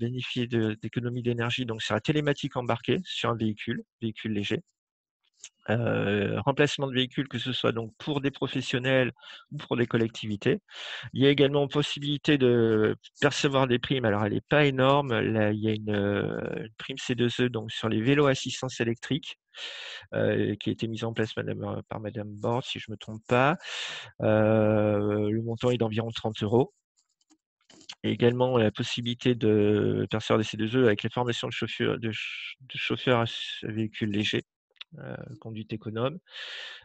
bénéficier d'économies d'énergie donc sur la télématique embarquée sur un véhicule léger. Remplacement de véhicules, que ce soit donc pour des professionnels ou pour des collectivités. Il y a également possibilité de percevoir des primes. Alors, elle n'est pas énorme. Là, il y a une prime C2E donc sur les vélos assistance électrique qui a été mise en place par Madame Borde, si je ne me trompe pas. Le montant est d'environ 30 €. Et également la possibilité de percevoir des C2E avec les formations de chauffeurs à véhicules légers, conduite économe,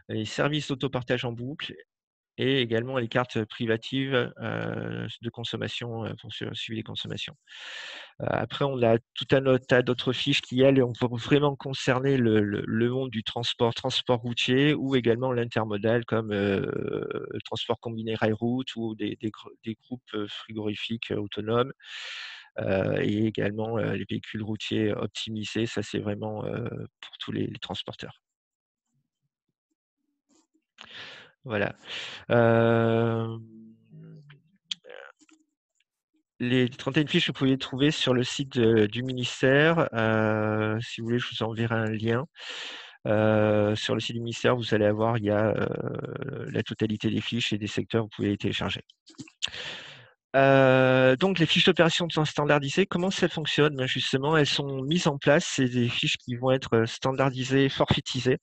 les services d'autopartage en boucle et également les cartes privatives de consommation pour suivre les consommations. Après, on a tout un autre tas d'autres fiches qui, elles, vont vraiment concerner le monde du transport routier ou également l'intermodal comme le transport combiné rail-route ou des groupes frigorifiques autonomes et également les véhicules routiers optimisés. Ça, c'est vraiment pour tous les transporteurs. Voilà. Les 31 fiches, vous pouvez les trouver sur le site du ministère. Si vous voulez, je vous enverrai un lien. Sur le site du ministère, vous allez avoir, il y a la totalité des fiches et des secteurs, vous pouvez les télécharger. Donc, les fiches d'opération sont standardisées. Comment ça fonctionne? Ben, justement, elles sont mises en place. C'est des fiches qui vont être standardisées, forfaitisées.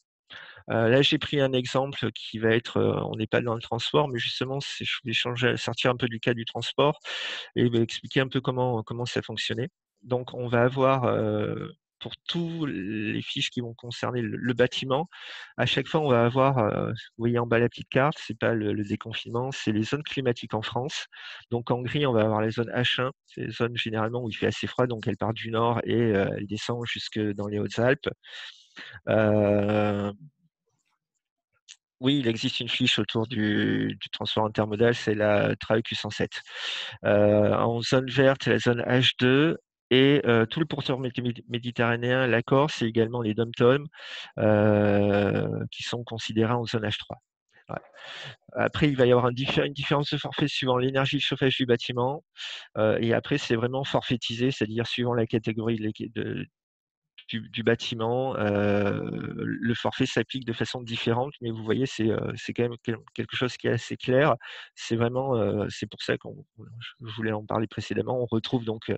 Là, j'ai pris un exemple qui va être, on n'est pas dans le transport, mais justement, je voulais sortir un peu du cas du transport et expliquer un peu comment ça fonctionnait. Donc, on va avoir pour tous les fiches qui vont concerner le bâtiment, à chaque fois, on va avoir, vous voyez en bas la petite carte, c'est pas le déconfinement, c'est les zones climatiques en France. Donc, en gris, on va avoir les zones H1, c'est les zones généralement où il fait assez froid, donc elle part du nord et elle descend jusque dans les Hautes-Alpes. Oui, il existe une fiche autour du transport intermodal, c'est la TRAE Q107. En zone verte, c'est la zone H2 et tout le pourtour méditerranéen, la Corse et également les DOM-TOM qui sont considérés en zone H3. Ouais. Après, il va y avoir une différence de forfait suivant l'énergie de chauffage du bâtiment et après, c'est vraiment forfaitisé, c'est-à-dire suivant la catégorie du bâtiment, le forfait s'applique de façon différente, mais vous voyez, c'est quand même quelque chose qui est assez clair. C'est vraiment, c'est pour ça que je voulais en parler précédemment. On retrouve donc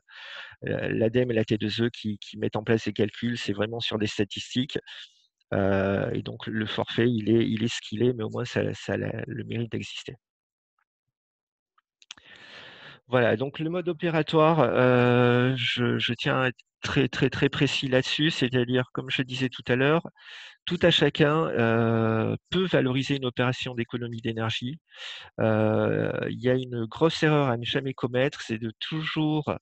l'ADEME et la T2E qui mettent en place ces calculs. C'est vraiment sur des statistiques. Et donc le forfait, il est ce qu'il est, mais au moins ça a le mérite d'exister. Voilà, donc le mode opératoire, je tiens à être très, très, très précis là-dessus, c'est-à-dire, comme je disais tout à l'heure, tout à chacun peut valoriser une opération d'économie d'énergie. Il y a une grosse erreur à ne jamais commettre, c'est de toujours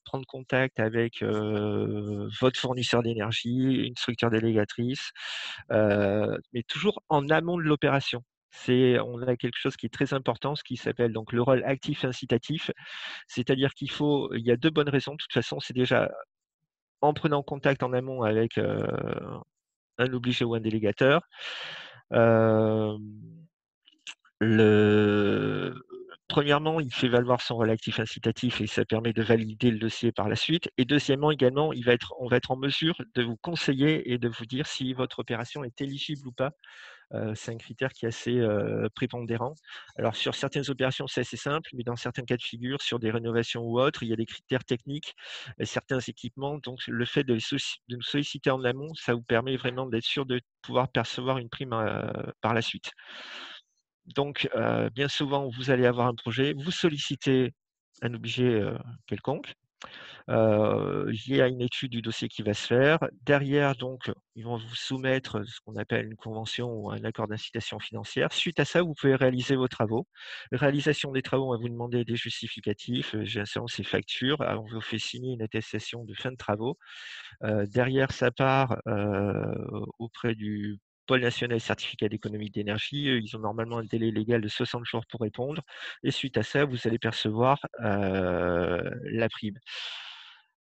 prendre contact avec votre fournisseur d'énergie, une structure délégatrice, mais toujours en amont de l'opération. On a quelque chose qui est très important, ce qui s'appelle donc le rôle actif incitatif, c'est-à-dire il y a deux bonnes raisons. De toute façon, c'est déjà en prenant contact en amont avec un obligé ou un délégateur. Premièrement, il fait valoir son relatif incitatif et ça permet de valider le dossier par la suite. Et deuxièmement, également, on va être en mesure de vous conseiller et de vous dire si votre opération est éligible ou pas. C'est un critère qui est assez prépondérant. Alors, sur certaines opérations, c'est assez simple, mais dans certains cas de figure, sur des rénovations ou autres, il y a des critères techniques et certains équipements. Donc, le fait de nous solliciter en amont, ça vous permet vraiment d'être sûr de pouvoir percevoir une prime par la suite. Donc, bien souvent, vous allez avoir un projet, vous sollicitez un obligé quelconque. Il y a une étude du dossier qui va se faire. Derrière, donc, ils vont vous soumettre ce qu'on appelle une convention ou un accord d'incitation financière. Suite à ça, vous pouvez réaliser vos travaux. Réalisation des travaux, on va vous demander des justificatifs, séance et factures. On vous fait signer une attestation de fin de travaux. Derrière, ça part auprès du Pôle national certificat d'économie d'énergie. Ils ont normalement un délai légal de 60 jours pour répondre. Et suite à ça, vous allez percevoir la prime.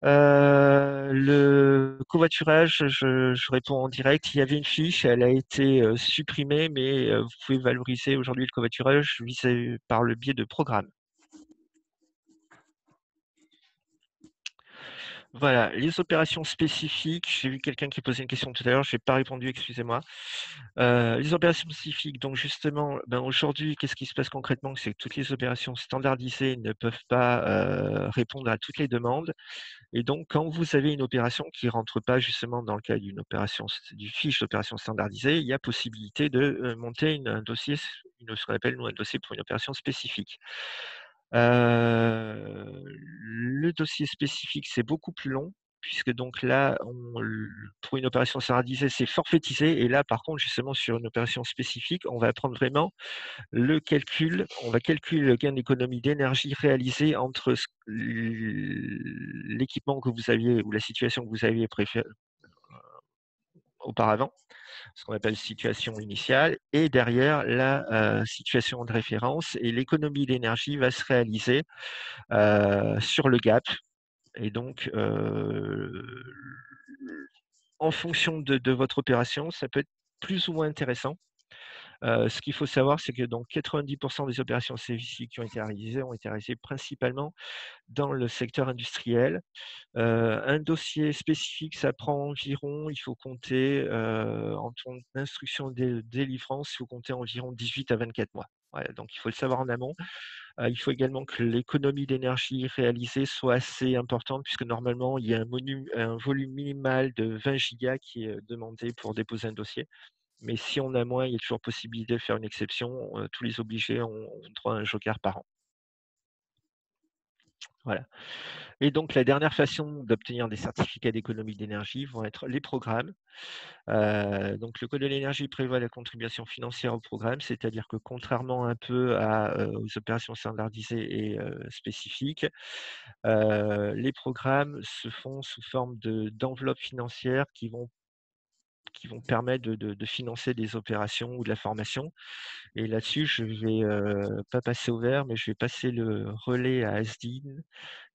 Le covoiturage, je réponds en direct. Il y avait une fiche, elle a été supprimée, mais vous pouvez valoriser aujourd'hui le covoiturage par le biais de programmes. Voilà, les opérations spécifiques, j'ai vu quelqu'un qui posait une question tout à l'heure, je n'ai pas répondu, excusez-moi. Les opérations spécifiques, donc justement, aujourd'hui, qu'est-ce qui se passe concrètement? C'est que toutes les opérations standardisées ne peuvent pas répondre à toutes les demandes. Et donc, quand vous avez une opération qui ne rentre pas justement dans le cadre du fiche d'opération standardisée, il y a possibilité de monter un dossier, ce qu'on appelle nous un dossier pour une opération spécifique. Le dossier spécifique, c'est beaucoup plus long, puisque donc là, pour une opération standardisée, c'est forfaitisé. Et là, par contre, justement, sur une opération spécifique, on va prendre vraiment le calcul, on va calculer le gain d'économie d'énergie réalisé entre l'équipement que vous aviez ou la situation que vous aviez auparavant, ce qu'on appelle situation initiale, et derrière la situation de référence. Et l'économie d'énergie va se réaliser sur le gap. Et donc, en fonction de votre opération, ça peut être plus ou moins intéressant. Ce qu'il faut savoir, c'est que donc 90% des opérations spécifiques qui ont été réalisées principalement dans le secteur industriel. Un dossier spécifique, ça prend environ, il faut compter en termes d'instruction de délivrance, il faut compter environ 18 à 24 mois. Voilà, donc il faut le savoir en amont. Il faut également que l'économie d'énergie réalisée soit assez importante, puisque normalement, il y a un volume minimal de 20 gigas qui est demandé pour déposer un dossier. Mais si on a moins, il y a toujours possibilité de faire une exception. Tous les obligés ont droit à un joker par an. Voilà. Et donc, la dernière façon d'obtenir des certificats d'économie d'énergie vont être les programmes. Donc, le Code de l'énergie prévoit la contribution financière au programme, c'est-à-dire que contrairement un peu aux opérations standardisées et spécifiques, les programmes se font sous forme d'enveloppes financières qui vont permettre de financer des opérations ou de la formation. Et là-dessus, je ne vais pas passer au vert, mais je vais passer le relais à Asdine,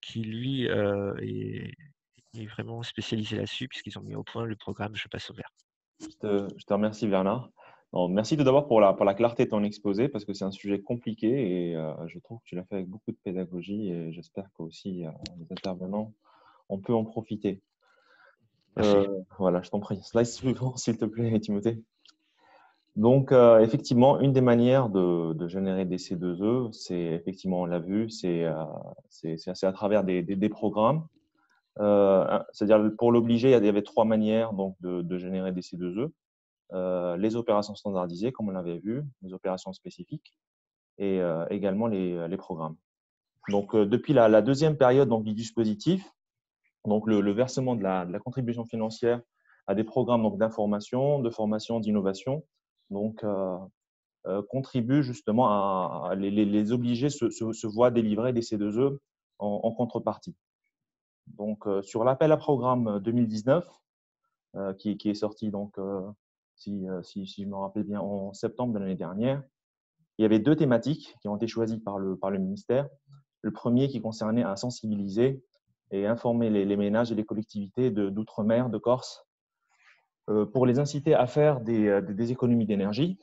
qui lui est vraiment spécialisé là-dessus, puisqu'ils ont mis au point le programme Je passe au vert. Je te remercie, Bernard. Non, merci tout d'abord pour la clarté de ton exposé, parce que c'est un sujet compliqué et je trouve que tu l'as fait avec beaucoup de pédagogie et j'espère qu'aussi les intervenants, on peut en profiter. Voilà, je t'en prie. Slide suivant, s'il te plaît, Timothée. Donc, effectivement, une des manières de générer des C2E, c'est effectivement, on l'a vu, c'est à travers des programmes. C'est-à-dire, pour l'obligé, il y avait 3 manières donc, de générer des C2E. Les opérations standardisées, comme on l'avait vu, les opérations spécifiques et également les programmes. Donc, depuis la deuxième période donc, du dispositif, donc le versement de la contribution financière à des programmes d'information, de formation, d'innovation, donc contribue justement à les obligés se voient délivrer des C2E en contrepartie. Donc, sur l'appel à programme 2019, qui est sorti donc si je me rappelle bien, en septembre de l'année dernière, il y avait 2 thématiques qui ont été choisies par le ministère. Le premier qui concernait à sensibiliser et informer les ménages et les collectivités d'outre-mer, de Corse, pour les inciter à faire des économies d'énergie.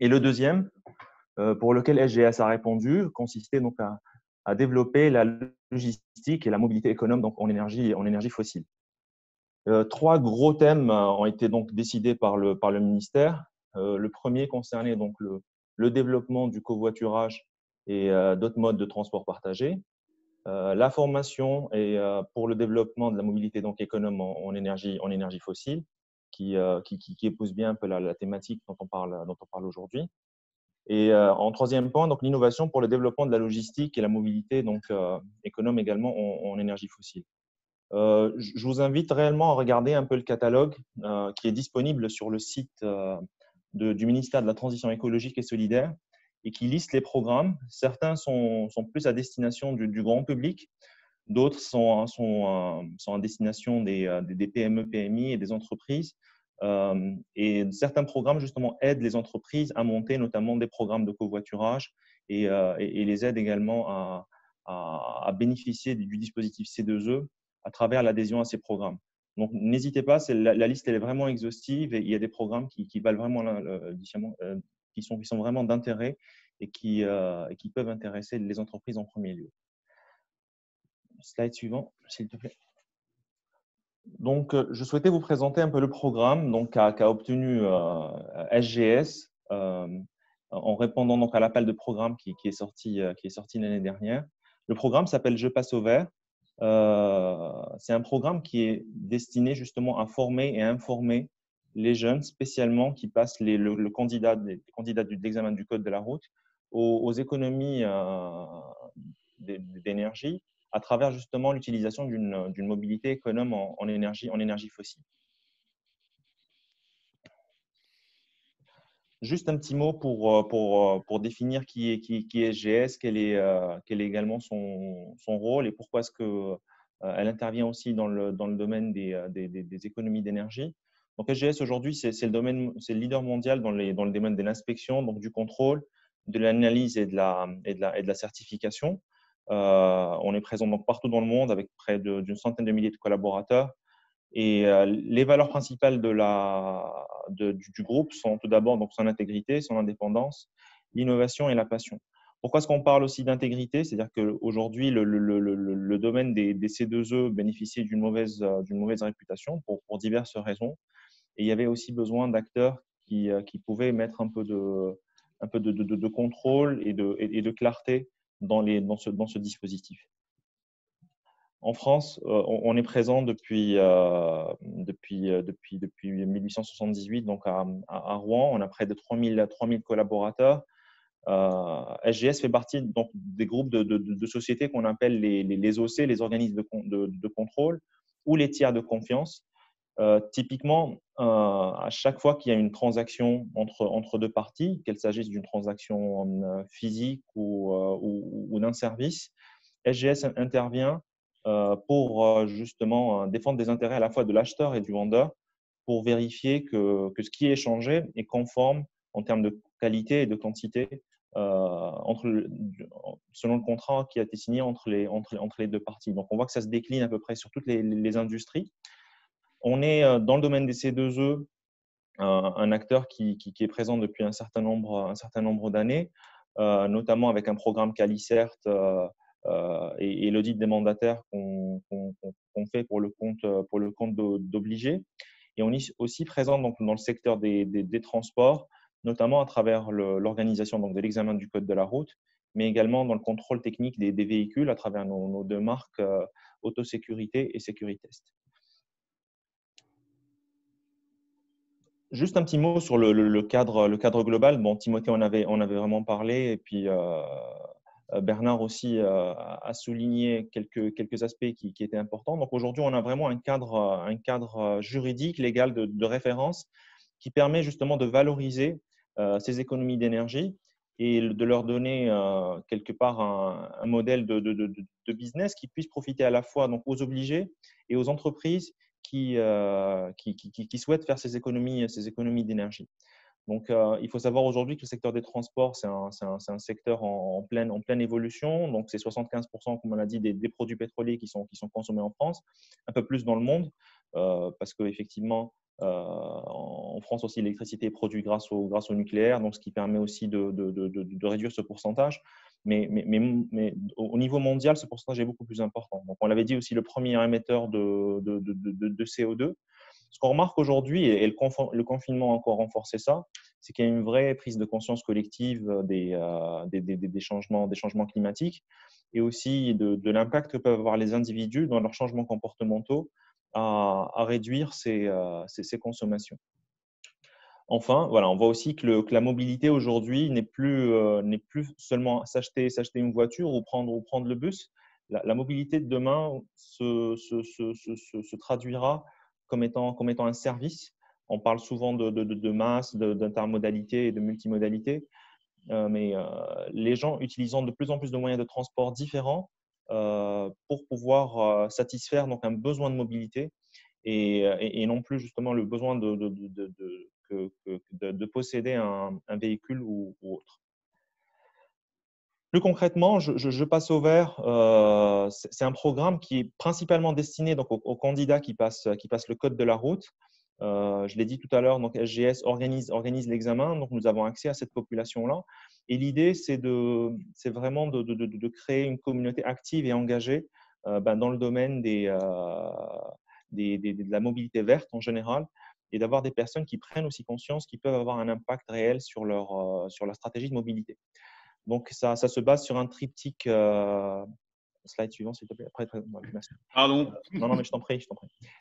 Et le deuxième, pour lequel SGS a répondu, consistait donc à développer la logistique et la mobilité économe donc en énergie fossile. Trois gros thèmes ont été donc décidés par le ministère. Le premier concernait donc le développement du covoiturage et d'autres modes de transport partagé. La formation et pour le développement de la mobilité donc économe en énergie fossile, qui épouse bien un peu la thématique dont on parle aujourd'hui. Et en troisième point, donc l'innovation pour le développement de la logistique et la mobilité donc économe également en énergie fossile. Je vous invite réellement à regarder un peu le catalogue qui est disponible sur le site du ministère de la Transition écologique et solidaire et qui liste les programmes. Certains sont plus à destination du grand public, d'autres sont à destination des PME, PMI et des entreprises. Et certains programmes, justement, aident les entreprises à monter notamment des programmes de covoiturage et les aident également à bénéficier du dispositif C2E à travers l'adhésion à ces programmes. Donc, n'hésitez pas, la liste elle est vraiment exhaustive et il y a des programmes qui valent vraiment, qui sont vraiment d'intérêt et qui peuvent intéresser les entreprises en premier lieu. Slide suivant, s'il te plaît. Donc, je souhaitais vous présenter un peu le programme qu'a obtenu SGS en répondant donc à l'appel de programme qui est sorti l'année dernière. Le programme s'appelle Je passe au vert. C'est un programme qui est destiné justement à former et à informer les jeunes, spécialement qui passent le candidat de l'examen du code de la route aux économies d'énergie à travers justement l'utilisation d'une mobilité économe en énergie fossile. Juste un petit mot pour définir qui est SGS, quel est également son rôle et pourquoi est-ce qu'elle intervient aussi dans le domaine des économies d'énergie. Donc SGS aujourd'hui, c'est le leader mondial dans le domaine de l'inspection, donc du contrôle, de l'analyse et de la certification. On est présent donc partout dans le monde avec près d'une centaine de milliers de collaborateurs. Et les valeurs principales du groupe sont tout d'abord donc son intégrité, son indépendance, l'innovation et la passion. Pourquoi est-ce qu'on parle aussi d'intégrité? C'est-à-dire qu'aujourd'hui, le domaine des C2E bénéficiait d'une mauvaise réputation pour diverses raisons. Et il y avait aussi besoin d'acteurs qui pouvaient mettre un peu de contrôle et de clarté dans ce dispositif. En France, on est présent depuis 1878, donc à Rouen. On a près de 3000 collaborateurs. SGS fait partie donc, des groupes de sociétés qu'on appelle les OC, les organismes de contrôle, ou les tiers de confiance. Typiquement, à chaque fois qu'il y a une transaction entre deux parties, qu'elle s'agisse d'une transaction physique ou d'un service, SGS intervient pour justement défendre des intérêts à la fois de l'acheteur et du vendeur pour vérifier que ce qui est échangé est conforme en termes de qualité et de quantité selon le contrat qui a été signé entre les deux parties. Donc, on voit que ça se décline à peu près sur toutes les industries. On est dans le domaine des C2E, un acteur qui est présent depuis un certain nombre d'années, notamment avec un programme Calicert et l'audit des mandataires qu'on fait pour le compte d'obligés. Et on est aussi présent donc, dans le secteur des transports, notamment à travers l'organisation de l'examen du code de la route, mais également dans le contrôle technique des véhicules à travers nos deux marques Autosécurité et Sécuritest. Juste un petit mot sur le cadre global. Bon, Timothée on avait vraiment parlé, et puis Bernard aussi a souligné quelques aspects qui étaient importants. Donc aujourd'hui, on a vraiment un cadre juridique, légal de référence qui permet justement de valoriser ces économies d'énergie et de leur donner quelque part un modèle de business qui puisse profiter à la fois donc, aux obligés et aux entreprises qui souhaitent faire ces économies d'énergie. Donc, il faut savoir aujourd'hui que le secteur des transports, c'est un secteur en pleine évolution. Donc, c'est 75%, comme on l'a dit, des produits pétroliers qui sont consommés en France, un peu plus dans le monde, parce qu'effectivement, en France aussi, l'électricité est produite grâce au nucléaire, donc ce qui permet aussi de réduire ce pourcentage. Mais au niveau mondial, ce pourcentage est beaucoup plus important. Donc, on l'avait dit aussi, le premier émetteur de CO2. Ce qu'on remarque aujourd'hui, et le confinement a encore renforcé ça, c'est qu'il y a une vraie prise de conscience collective des changements climatiques et aussi de l'impact que peuvent avoir les individus dans leurs changements comportementaux à réduire ces consommations. Enfin, voilà, on voit aussi que la mobilité aujourd'hui n'est plus seulement s'acheter une voiture ou prendre le bus. La mobilité de demain se traduira comme étant un service. On parle souvent de masse, d'intermodalité et de multimodalité, mais les gens utilisant de plus en plus de moyens de transport différents pour pouvoir satisfaire donc un besoin de mobilité et non plus justement le besoin de posséder un véhicule ou autre. Plus concrètement, je passe au vert. C'est un programme qui est principalement destiné donc, aux candidats qui passent le code de la route. Je l'ai dit tout à l'heure, donc SGS organise l'examen, donc nous avons accès à cette population-là. Et l'idée, c'est vraiment de créer une communauté active et engagée dans le domaine de la mobilité verte en général, et d'avoir des personnes qui prennent aussi conscience qu'ils peuvent avoir un impact réel sur leur stratégie de mobilité. Donc, ça se base sur un triptyque. Slide suivant, s'il te plaît. Après, merci. Pardon. Non, mais je t'en prie.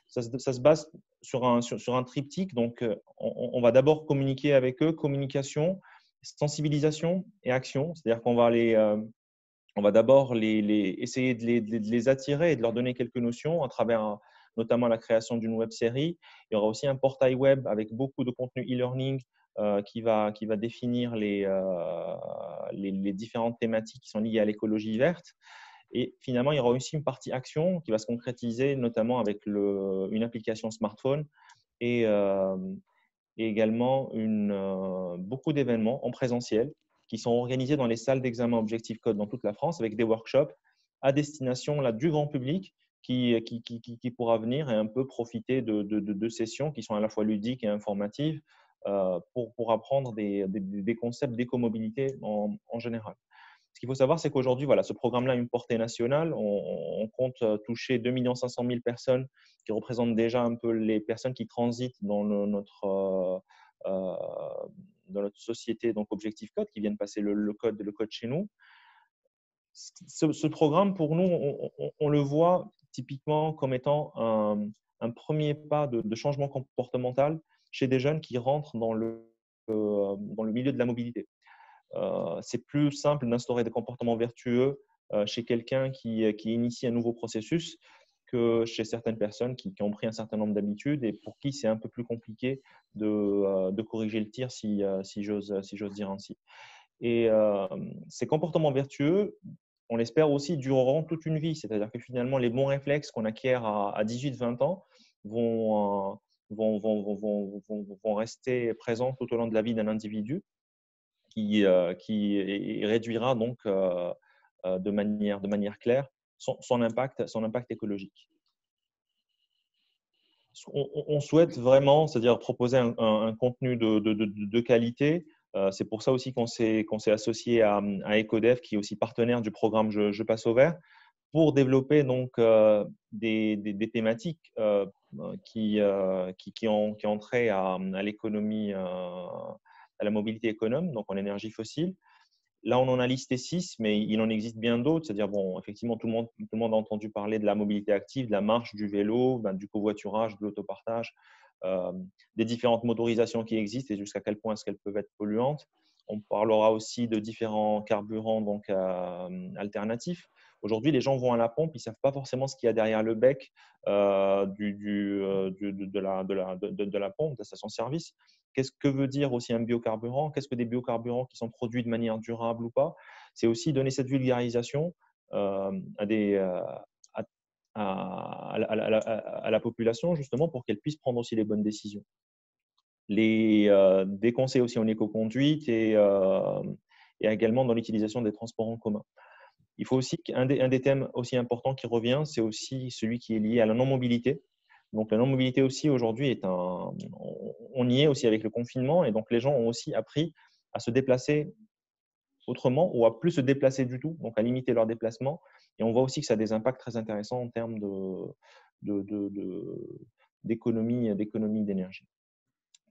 Ça se base sur un triptyque. Donc, on va d'abord communiquer avec eux, communication, sensibilisation et action. C'est-à-dire qu'on va on va d'abord essayer de les attirer et de leur donner quelques notions à travers notamment la création d'une web série. Il y aura aussi un portail web avec beaucoup de contenu e-learning qui va définir les différentes thématiques qui sont liées à l'écologie verte. Et finalement, il y aura aussi une partie action qui va se concrétiser notamment avec une application smartphone et également beaucoup d'événements en présentiel qui sont organisés dans les salles d'examen Objectif Code dans toute la France avec des workshops à destination là, du grand public qui pourra venir et un peu profiter de sessions qui sont à la fois ludiques et informatives pour apprendre des concepts d'écomobilité en général. Ce qu'il faut savoir, c'est qu'aujourd'hui, voilà, ce programme-là a une portée nationale. On compte toucher 2 500 000 personnes qui représentent déjà un peu les personnes qui transitent dans notre société, donc Objectif Code, qui viennent passer le code chez nous. Ce programme, pour nous, on le voit typiquement comme étant un premier pas de changement comportemental chez des jeunes qui rentrent dans le milieu de la mobilité. C'est plus simple d'instaurer des comportements vertueux chez quelqu'un qui initie un nouveau processus que chez certaines personnes qui ont pris un certain nombre d'habitudes et pour qui c'est un peu plus compliqué de corriger le tir, si j'ose dire ainsi. Et ces comportements vertueux, on l'espère aussi, dureront toute une vie. C'est-à-dire que finalement, les bons réflexes qu'on acquiert à 18-20 ans vont rester présents tout au long de la vie d'un individu qui réduira donc de manière claire son impact écologique. On souhaite vraiment, c'est-à-dire proposer un contenu de qualité. C'est pour ça aussi qu'on s'est associé à Ecodev, qui est aussi partenaire du programme Je passe au vert, pour développer donc des thématiques qui ont trait à l'économie, à la mobilité économe, donc en énergie fossile. Là, on en a listé 6, mais il en existe bien d'autres. C'est-à-dire, bon, effectivement, tout le monde a entendu parler de la mobilité active, de la marche, du vélo, du covoiturage, de l'autopartage, des différentes motorisations qui existent et jusqu'à quel point est-ce qu'elles peuvent être polluantes. On parlera aussi de différents carburants donc, alternatifs. Aujourd'hui, les gens vont à la pompe, ils ne savent pas forcément ce qu'il y a derrière le bec de la pompe, de la station-service. Qu'est-ce que veut dire aussi un biocarburant? Qu'est-ce que des biocarburants qui sont produits de manière durable ou pas? C'est aussi donner cette vulgarisation à la population, justement, pour qu'elle puisse prendre aussi les bonnes décisions. des conseils aussi en éco-conduite et également dans l'utilisation des transports en commun. Il faut aussi qu'un des thèmes aussi importants qui revient, c'est aussi celui qui est lié à la non-mobilité. Donc, la non-mobilité aussi, aujourd'hui, on y est aussi avec le confinement et donc les gens ont aussi appris à se déplacer autrement ou à plus se déplacer du tout, donc à limiter leurs déplacements. Et on voit aussi que ça a des impacts très intéressants en termes d'économie d'énergie.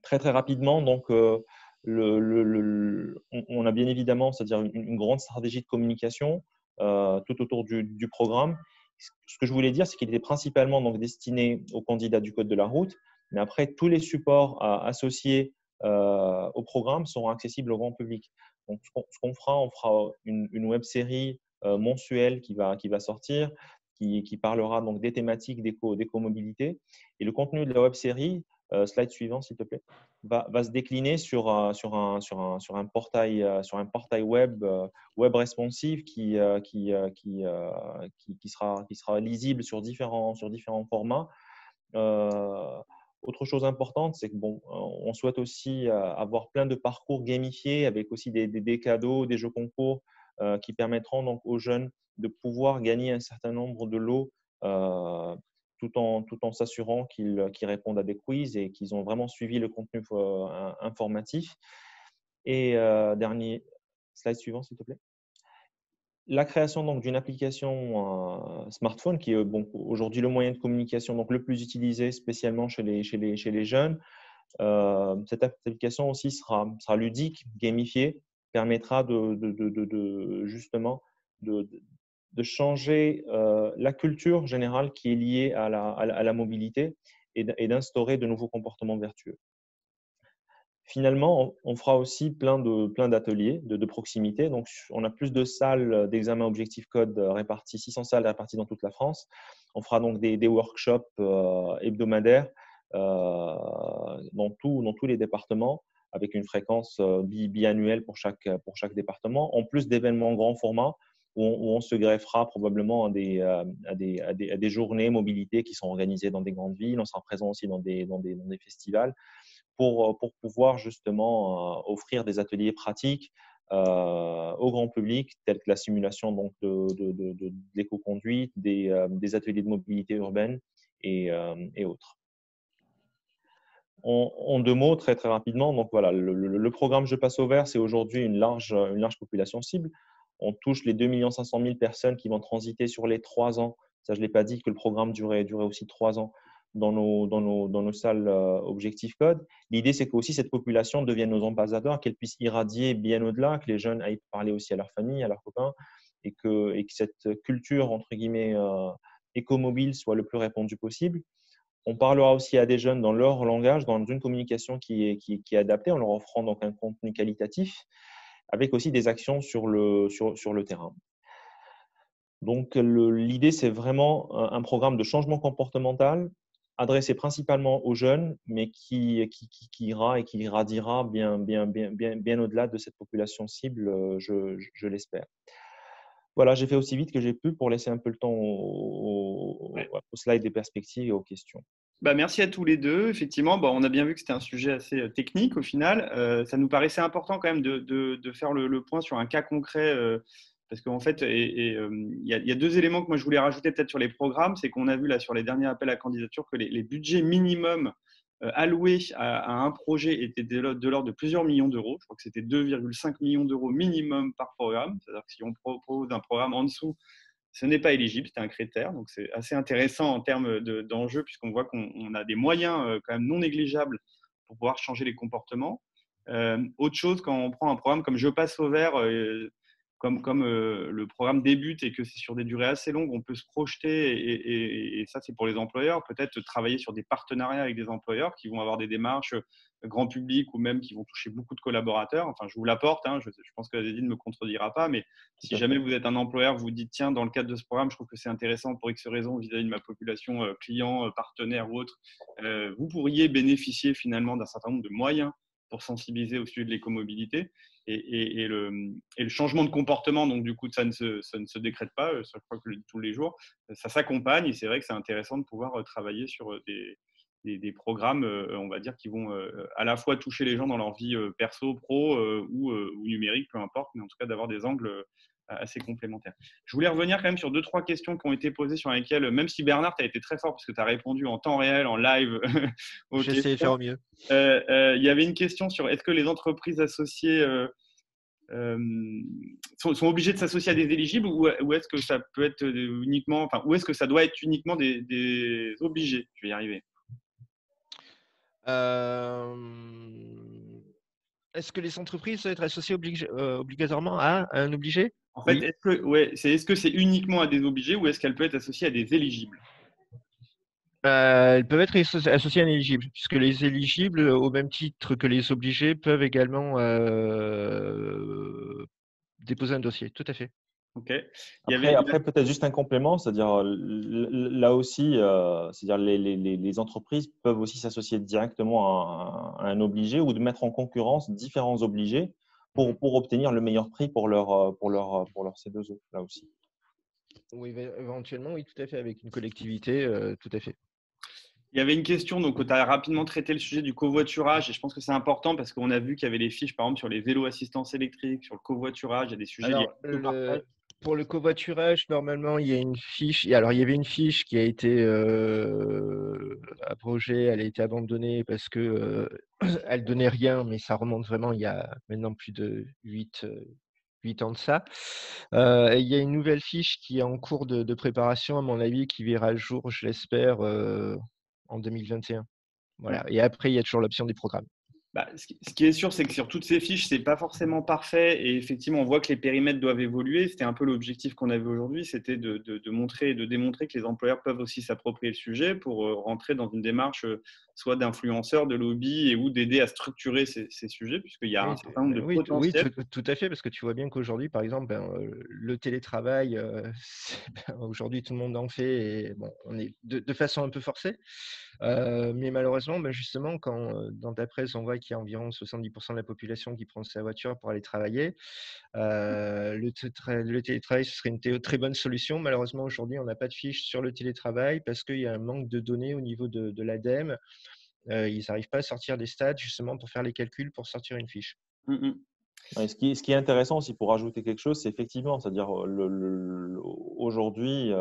Très, très rapidement, donc, on a bien évidemment, c'est-à-dire une grande stratégie de communication tout autour du programme. Ce que je voulais dire, c'est qu'il était principalement donc, destiné aux candidats du Code de la route, mais après, tous les supports associés au programme seront accessibles au grand public. Donc, ce qu'on fera, on fera une web série mensuelle qui va sortir, qui parlera donc des thématiques d'éco-mobilité. Et le contenu de la web série, slide suivant, s'il te plaît, va se décliner sur un portail web, web responsive qui sera lisible sur différents formats. Autre chose importante, c'est que on souhaite aussi avoir plein de parcours gamifiés avec aussi des cadeaux, des jeux concours qui permettront donc aux jeunes de pouvoir gagner un certain nombre de lots tout en s'assurant qu'ils répondent à des quiz et qu'ils ont vraiment suivi le contenu informatif. Et dernier slide suivant, s'il te plaît. La création donc d'une application smartphone qui est aujourd'hui le moyen de communication donc le plus utilisé spécialement chez les jeunes. Cette application aussi sera ludique, gamifiée, permettra justement de changer la culture générale qui est liée à la mobilité et d'instaurer de nouveaux comportements vertueux. Finalement, on fera aussi plein d'ateliers de proximité. Donc, on a plus de salles d'examen objectif code réparties, 600 salles réparties dans toute la France. On fera donc des workshops hebdomadaires dans tous les départements avec une fréquence biannuelle pour chaque département, en plus d'événements grand format où on se greffera probablement à des journées mobilité qui sont organisées dans des grandes villes. On sera présent aussi dans des festivals pour pouvoir justement offrir des ateliers pratiques au grand public, tels que la simulation donc, de l'éco-conduite, des ateliers de mobilité urbaine et autres. En 2 mots, très, très rapidement, donc voilà, le programme Je passe au vert, c'est aujourd'hui une large population cible. On touche les 2 500 000 personnes qui vont transiter sur les 3 ans. Ça, je ne l'ai pas dit, que le programme durait aussi 3 ans dans nos salles Objectif Code. L'idée, c'est qu'aussi cette population devienne nos ambassadeurs, qu'elle puisse irradier bien au-delà, que les jeunes aillent parler aussi à leur famille, à leurs copains, et que cette culture, entre guillemets, écomobile soit le plus répandue possible. On parlera aussi à des jeunes dans leur langage, dans une communication qui est adaptée, en leur offrant donc un contenu qualitatif, avec aussi des actions sur le terrain. Donc, l'idée, c'est vraiment un programme de changement comportemental adressé principalement aux jeunes, mais qui ira et qui irradiera bien au-delà de cette population cible, je l'espère. Voilà, j'ai fait aussi vite que j'ai pu pour laisser un peu le temps au slide des perspectives et aux questions. Merci à tous les deux. Effectivement, on a bien vu que c'était un sujet assez technique au final. Ça nous paraissait important quand même de faire le point sur un cas concret parce qu'en fait, il y a 2 éléments que moi je voulais rajouter peut-être sur les programmes. C'est qu'on a vu là sur les derniers appels à candidature que les budgets minimums alloués à un projet étaient de l'ordre de plusieurs millions d'euros. Je crois que c'était 2,5 millions d'euros minimum par programme. C'est-à-dire que si on propose un programme en dessous, ce n'est pas éligible, c'est un critère. Donc, c'est assez intéressant en termes d'enjeux, puisqu'on voit qu'on a des moyens quand même non négligeables pour pouvoir changer les comportements. Autre chose, quand on prend un programme comme Je passe au vert, comme le programme débute et que c'est sur des durées assez longues, on peut se projeter, et ça c'est pour les employeurs, peut-être travailler sur des partenariats avec des employeurs qui vont avoir des démarches grand public ou même qui vont toucher beaucoup de collaborateurs. Enfin, je vous l'apporte, je pense que Azedine ne me contredira pas, mais si jamais vous êtes un employeur, vous dites tiens, dans le cadre de ce programme, je trouve que c'est intéressant pour X raisons vis-à-vis de ma population client, partenaire ou autre, vous pourriez bénéficier finalement d'un certain nombre de moyens pour sensibiliser au sujet de l'écomobilité. Et le changement de comportement, donc du coup, ça ne se décrète pas, je crois que tous les jours, ça s'accompagne et c'est vrai que c'est intéressant de pouvoir travailler sur des programmes, on va dire, qui vont à la fois toucher les gens dans leur vie perso, pro ou numérique, peu importe, mais en tout cas d'avoir des angles assez complémentaires. Je voulais revenir quand même sur 2-3 questions qui ont été posées sur lesquelles, même si Bernard, tu as été très fort parce que tu as répondu en temps réel, en live aux J'ai essayé de faire questions. au mieux. Il y avait une question sur est-ce que les entreprises associées sont obligées de s'associer à des éligibles ou est-ce que ça peut être uniquement, enfin, ou est-ce que ça doit être uniquement des obligés? Je vais y arriver. Est-ce que les entreprises doivent être associées obligatoirement à un obligé? En fait, Oui. est-ce que c'est uniquement à des obligés ou est-ce qu'elle peut être associée à des éligibles? Elles peuvent être associées à un éligible, puisque les éligibles, au même titre que les obligés, peuvent également déposer un dossier. Tout à fait. Ok. Après peut-être juste un complément, c'est-à-dire là aussi, c'est-à-dire les entreprises peuvent aussi s'associer directement à un obligé ou de mettre en concurrence différents obligés pour obtenir le meilleur prix pour leur C2E, là aussi. Oui, éventuellement, oui, tout à fait, avec une collectivité, tout à fait. Il y avait une question, donc tu as rapidement traité le sujet du covoiturage et je pense que c'est important parce qu'on a vu qu'il y avait les fiches, par exemple, sur les vélos assistance électrique, sur le covoiturage, il y a des sujets liés Alors, pour le covoiturage, normalement, il y a une fiche. Alors, il y avait une fiche qui a été abrogée, elle a été abandonnée parce que elle donnait rien, mais ça remonte vraiment il y a maintenant plus de 8 ans de ça. Il y a une nouvelle fiche qui est en cours de préparation, à mon avis, qui verra le jour, je l'espère, en 2021. Voilà. Et après, il y a toujours l'option des programmes. Bah, ce qui est sûr, c'est que sur toutes ces fiches, c'est pas forcément parfait et effectivement, on voit que les périmètres doivent évoluer. C'était un peu l'objectif qu'on avait aujourd'hui, c'était de montrer et de démontrer que les employeurs peuvent aussi s'approprier le sujet pour rentrer dans une démarche soit d'influenceurs, de lobby ou d'aider à structurer ces sujets, puisqu'il y a un certain nombre de Oui, potentiels. tout à fait, parce que tu vois bien qu'aujourd'hui, par exemple, le télétravail, aujourd'hui, tout le monde en fait, et bon, on est de façon un peu forcée. Mais malheureusement, justement, quand dans ta presse, on voit qu'il y a environ 70% de la population qui prend sa voiture pour aller travailler, le télétravail, ce serait une très bonne solution. Malheureusement, aujourd'hui, on n'a pas de fiche sur le télétravail parce qu'il y a un manque de données au niveau de l'ADEME. Ils n'arrivent pas à sortir des stats justement pour faire les calculs pour sortir une fiche. Et ce qui est intéressant aussi pour rajouter quelque chose, c'est effectivement, c'est-à-dire aujourd'hui,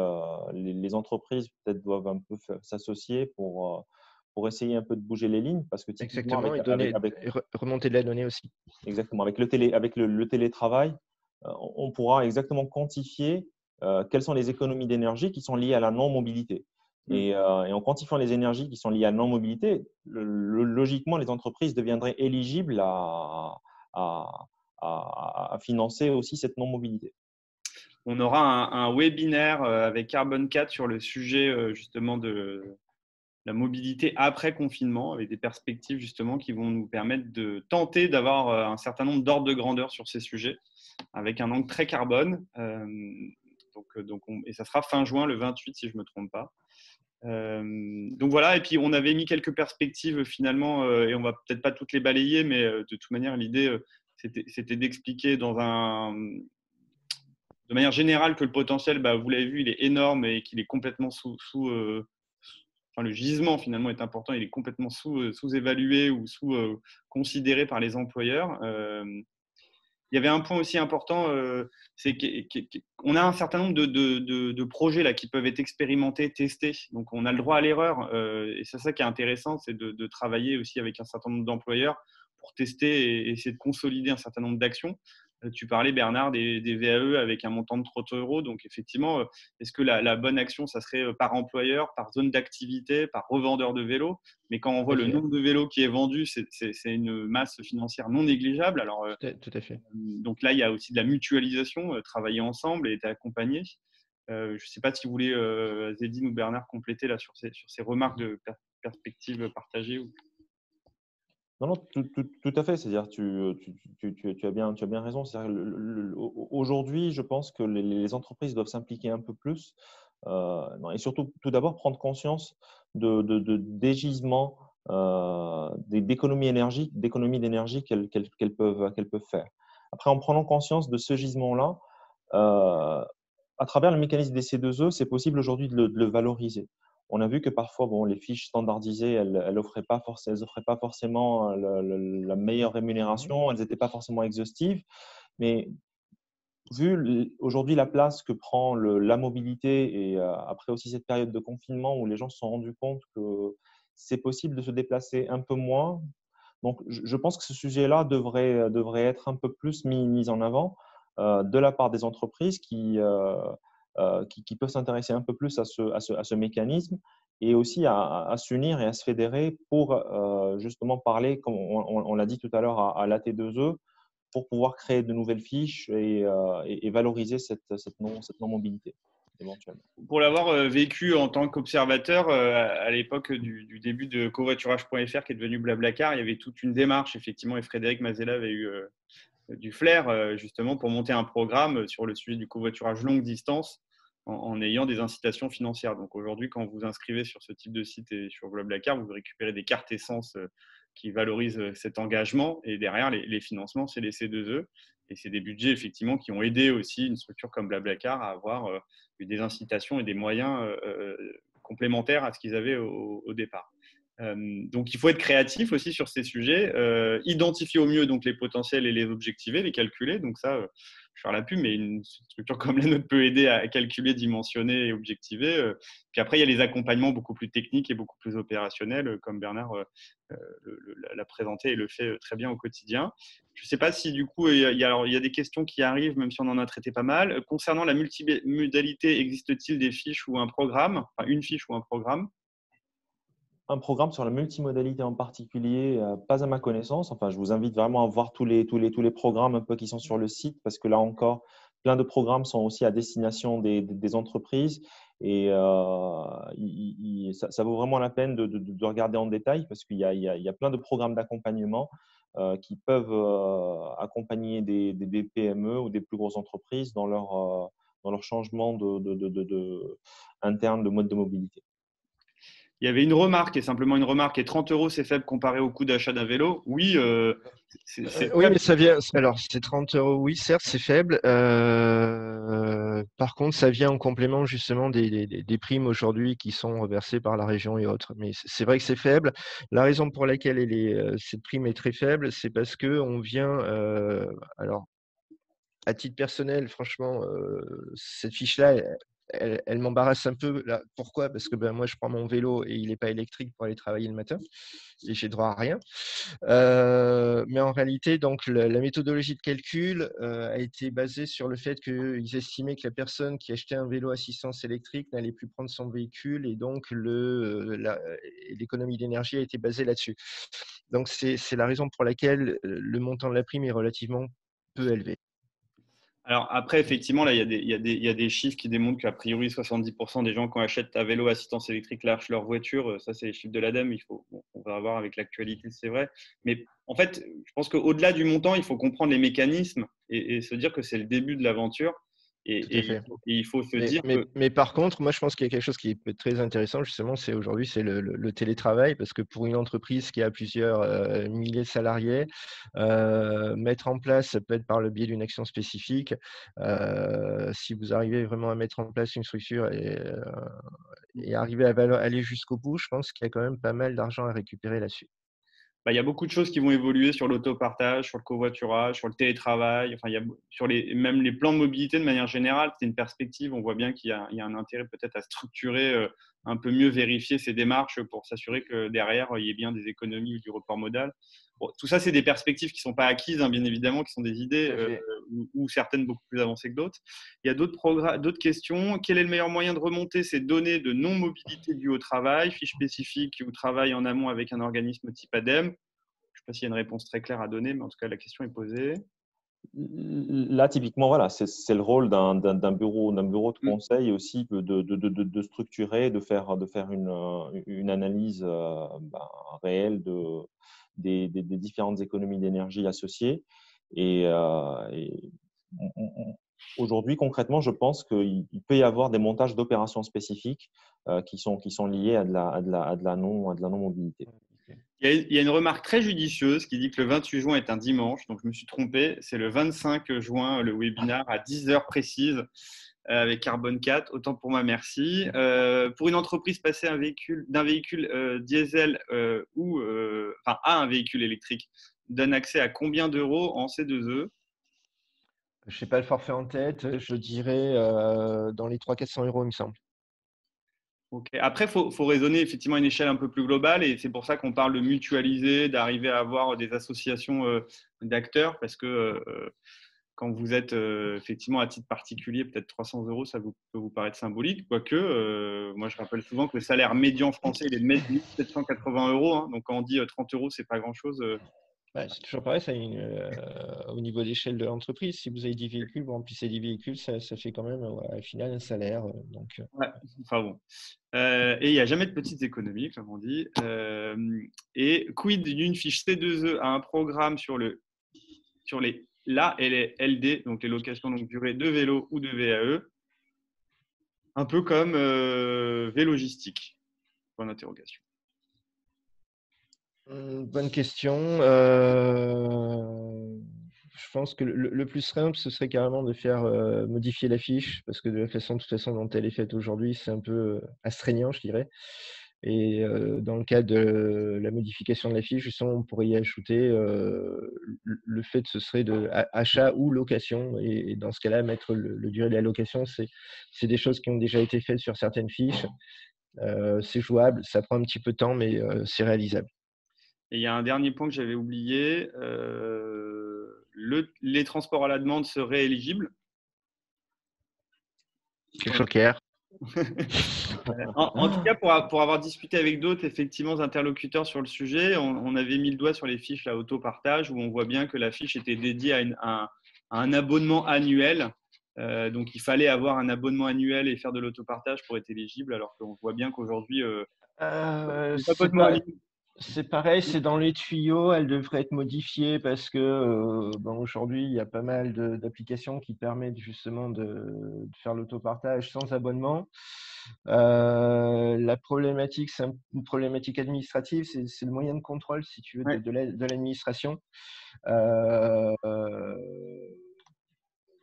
les entreprises peut-être doivent un peu s'associer pour essayer un peu de bouger les lignes, parce que typiquement Exactement, et remonter de la donnée aussi. Exactement, avec le télétravail, on pourra exactement quantifier quelles sont les économies d'énergie qui sont liées à la non-mobilité. Et en quantifiant les énergies qui sont liées à la non-mobilité, logiquement, les entreprises deviendraient éligibles à financer aussi cette non-mobilité. On aura un webinaire avec Carbon 4 sur le sujet justement de la mobilité après confinement, avec des perspectives justement qui vont nous permettre de tenter d'avoir un certain nombre d'ordres de grandeur sur ces sujets, avec un angle très carbone. Et ça sera fin juin, le 28 si je ne me trompe pas. Donc voilà, et puis on avait mis quelques perspectives finalement, et on va peut-être pas toutes les balayer, mais de toute manière, l'idée, c'était d'expliquer de manière générale que le potentiel, vous l'avez vu, il est énorme et qu'il est complètement le gisement finalement est important, il est complètement sous-évalué ou sous-considéré par les employeurs. Il y avait un point aussi important, c'est qu'on a un certain nombre de projets là, qui peuvent être expérimentés, testés. Donc, on a le droit à l'erreur. Et c'est ça qui est intéressant, c'est de travailler aussi avec un certain nombre d'employeurs pour tester et essayer de consolider un certain nombre d'actions. Tu parlais, Bernard, des VAE avec un montant de 30 €. Donc, effectivement, est-ce que la bonne action, ça serait par employeur, par zone d'activité, par revendeur de vélos? Mais quand on voit le nombre de vélos qui est vendu, c'est une masse financière non négligeable. Alors, tout à fait. donc là, il y a aussi de la mutualisation, travailler ensemble et être accompagné. Je ne sais pas si vous voulez, Zedine ou Bernard, compléter là, sur ces remarques de perspectives partagées. Non, tout à fait. C'est-à-dire, tu as bien raison. Aujourd'hui, je pense que les entreprises doivent s'impliquer un peu plus et surtout, tout d'abord, prendre conscience des gisements d'économie d'énergie qu'elles peuvent faire. Après, en prenant conscience de ce gisement-là, à travers le mécanisme des C2E, c'est possible aujourd'hui de le valoriser. on a vu que parfois, bon, les fiches standardisées, elles offraient pas forcément la meilleure rémunération, elles n'étaient pas forcément exhaustives. Mais vu aujourd'hui la place que prend la mobilité et après aussi cette période de confinement où les gens se sont rendus compte que c'est possible de se déplacer un peu moins. Donc, je pense que ce sujet-là devrait être un peu plus mis en avant de la part des entreprises qui peuvent s'intéresser un peu plus à ce mécanisme et aussi à s'unir et à se fédérer pour justement parler, comme on l'a dit tout à l'heure, à l'AT2E, pour pouvoir créer de nouvelles fiches et valoriser cette non-mobilité éventuellement. Pour l'avoir vécu en tant qu'observateur à l'époque du début de covoiturage.fr qui est devenu Blablacar, il y avait toute une démarche effectivement et Frédéric Mazella avait eu du flair justement pour monter un programme sur le sujet du covoiturage longue distance en ayant des incitations financières. Donc aujourd'hui, quand vous inscrivez sur ce type de site et sur Blablacar, vous récupérez des cartes essence qui valorisent cet engagement et derrière les financements, c'est les C2E et c'est des budgets effectivement qui ont aidé aussi une structure comme Blablacar à avoir des incitations et des moyens complémentaires à ce qu'ils avaient au départ. Donc, il faut être créatif aussi sur ces sujets, identifier au mieux donc, les potentiels et les objectiver, les calculer. Donc ça, je vais faire la pub, mais une structure comme la nôtre peut aider à calculer, dimensionner et objectiver. Puis après, il y a les accompagnements beaucoup plus techniques et beaucoup plus opérationnels, comme Bernard l'a présenté et le fait très bien au quotidien. Je ne sais pas si du coup, il y a des questions qui arrivent, même si on en a traité pas mal. Concernant la multimodalité, existe-t-il des fiches ou un programme, enfin une fiche ou un programme? Un programme sur la multimodalité en particulier, pas à ma connaissance. Enfin, je vous invite vraiment à voir tous les programmes un peu qui sont sur le site parce que là encore, plein de programmes sont aussi à destination des entreprises et ça vaut vraiment la peine de regarder en détail parce qu'il y a plein de programmes d'accompagnement qui peuvent accompagner des PME ou des plus grosses entreprises dans leur changement interne de mode de mobilité. Il y avait une remarque, et simplement une remarque, et 30 €, c'est faible comparé au coût d'achat d'un vélo. Oui, c'est Oui, faible. mais ça vient. Alors, c'est 30 €, oui, certes, c'est faible. Par contre, ça vient en complément justement des primes aujourd'hui qui sont reversées par la région et autres. Mais c'est vrai que c'est faible. La raison pour laquelle cette prime est très faible, c'est parce qu'on vient. Alors, à titre personnel, franchement, cette fiche-là, elle m'embarrasse un peu. Là. Pourquoi? Parce que moi, je prends mon vélo et il n'est pas électrique pour aller travailler le matin et j'ai droit à rien. Mais en réalité, donc, la méthodologie de calcul a été basée sur le fait qu'ils estimaient que la personne qui achetait un vélo assistance électrique n'allait plus prendre son véhicule et donc l'économie d'énergie a été basée là-dessus. Donc, c'est la raison pour laquelle le montant de la prime est relativement peu élevé. Alors après, effectivement, là, il y a des chiffres qui démontrent qu'à priori, 70% des gens qui achètent un vélo assistance électrique lâchent leur voiture. Ça, c'est les chiffres de l'ADEME. On va voir avec l'actualité, c'est vrai. Mais en fait, je pense qu'au-delà du montant, il faut comprendre les mécanismes et se dire que c'est le début de l'aventure. Tout à fait. Il faut se dire que… Mais par contre, moi, je pense qu'il y a quelque chose qui peut être très intéressant, justement, c'est aujourd'hui, c'est le télétravail, parce que pour une entreprise qui a plusieurs milliers de salariés, mettre en place, ça peut être par le biais d'une action spécifique. Si vous arrivez vraiment à mettre en place une structure et arriver à aller jusqu'au bout, je pense qu'il y a quand même pas mal d'argent à récupérer là-dessus. Il y a beaucoup de choses qui vont évoluer sur l'autopartage, sur le covoiturage, sur le télétravail, enfin, sur même les plans de mobilité de manière générale. C'est une perspective. On voit bien qu'il y a un intérêt peut-être à structurer un peu mieux, vérifier ces démarches pour s'assurer que derrière, il y ait bien des économies ou du report modal. Bon, tout ça, c'est des perspectives qui ne sont pas acquises, hein, bien évidemment, qui sont des idées ou certaines beaucoup plus avancées que d'autres. Il y a d'autres questions. Quel est le meilleur moyen de remonter ces données de non-mobilité dues au travail, fiches spécifiques ou travail en amont avec un organisme type ADEME? Je ne sais pas s'il y a une réponse très claire à donner, mais en tout cas, la question est posée. Là, typiquement, voilà, c'est le rôle d'un bureau de conseil aussi de structurer, de faire une analyse réelle des différentes économies d'énergie associées. Et aujourd'hui, concrètement, je pense qu'il peut y avoir des montages d'opérations spécifiques qui sont liés à de la non-mobilité. Il y a une remarque très judicieuse qui dit que le 28 juin est un dimanche, donc je me suis trompé, c'est le 25 juin, le webinaire à 10 heures précises. avec Carbone 4. Autant pour moi, merci. Pour une entreprise, passer d'un véhicule diesel à un véhicule électrique donne accès à combien d'euros en C2E? Je sais pas le forfait en tête, je dirais dans les 300-400 euros, il me semble. Okay. Après, faut raisonner effectivement à une échelle un peu plus globale et c'est pour ça qu'on parle de mutualiser, d'arriver à avoir des associations d'acteurs parce que quand vous êtes effectivement à titre particulier, peut-être 300 euros, ça peut vous paraître symbolique. Quoique, moi je rappelle souvent que le salaire médian français il est de 1780 euros. Hein, donc quand on dit 30 euros, c'est pas grand-chose. Ouais, c'est toujours pareil, ça, au niveau d'échelle de l'entreprise. Si vous avez 10 véhicules, vous remplissez 10 véhicules, ça fait quand même au final un salaire. Ouais, enfin bon. Et il n'y a jamais de petites économies, comme on dit. Et quid d'une fiche C2E à un programme sur les LA et les LD, donc les locations longue durée de vélo ou de VAE, un peu comme Vélogistique. Point d'interrogation. Bonne question. Je pense que le plus simple, ce serait carrément de faire modifier la fiche, parce que de toute façon dont elle est faite aujourd'hui, c'est un peu astreignant, je dirais. Et dans le cas de la modification de la fiche, justement, on pourrait y ajouter le fait que ce serait de achat ou location. Et dans ce cas-là, mettre le durée de la location, c'est des choses qui ont déjà été faites sur certaines fiches. C'est jouable, ça prend un petit peu de temps, mais c'est réalisable. Et il y a un dernier point que j'avais oublié. Les transports à la demande seraient éligibles. Joker. En tout cas, pour avoir discuté avec d'autres effectivement interlocuteurs sur le sujet, on avait mis le doigt sur les fiches là, autopartage où on voit bien que la fiche était dédiée à un abonnement annuel. Donc, il fallait avoir un abonnement annuel et faire de l'autopartage pour être éligible, alors qu'on voit bien qu'aujourd'hui, c'est pareil, c'est dans les tuyaux, elle devrait être modifiée parce que aujourd'hui, il y a pas mal d'applications qui permettent justement de faire l'autopartage sans abonnement. La problématique, c'est une problématique administrative, c'est le moyen de contrôle, si tu veux, Ouais. de l'administration.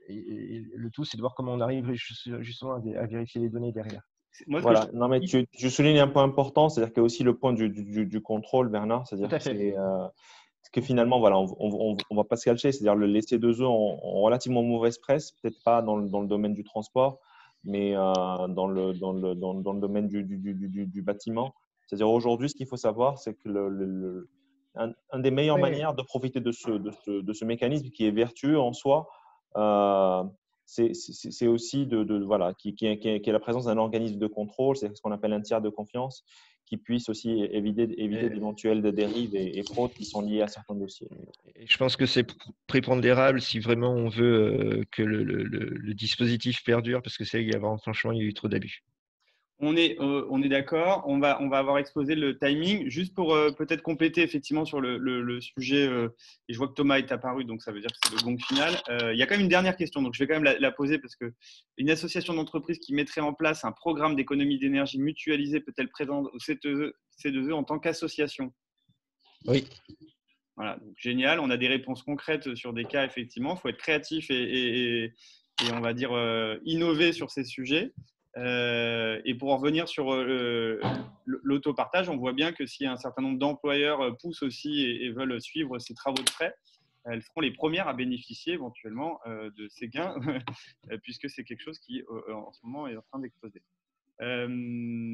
Et le tout, c'est de voir comment on arrive justement à vérifier les données derrière. Moi, Voilà, non, mais tu soulignes un point important, c'est-à-dire qu'il y a aussi le point du contrôle, Bernard, c'est-à-dire que finalement, voilà, on va pas se cacher, c'est-à-dire les C2E ont relativement mauvaise presse, peut-être pas dans le domaine du transport, mais dans le domaine du bâtiment. C'est-à-dire aujourd'hui, ce qu'il faut savoir, c'est que un des meilleures manières de profiter de ce mécanisme qui est vertueux en soi, c'est aussi voilà, qui est la présence d'un organisme de contrôle, c'est ce qu'on appelle un tiers de confiance, qui puisse aussi éviter d'éventuelles dérives et fraudes qui sont liées à certains dossiers. Et je pense que c'est prépondérable si vraiment on veut que le dispositif perdure, parce que c'est qu'il y a franchement, il y a eu trop d'abus. On est d'accord. On va avoir exposé le timing. Juste pour peut-être compléter effectivement sur le sujet, et je vois que Thomas est apparu, donc ça veut dire que c'est le gong final. Il y a quand même une dernière question, donc je vais quand même la poser parce que une association d'entreprises qui mettrait en place un programme d'économie d'énergie mutualisé peut-elle présenter au C2E en tant qu'association? Oui. Voilà, donc génial. On a des réponses concrètes sur des cas, effectivement. Il faut être créatif et on va dire innover sur ces sujets. Et pour en revenir sur l'autopartage, on voit bien que si un certain nombre d'employeurs poussent aussi et veulent suivre ces travaux de frais, elles seront les premières à bénéficier éventuellement de ces gains, puisque c'est quelque chose qui en ce moment est en train d'exploser.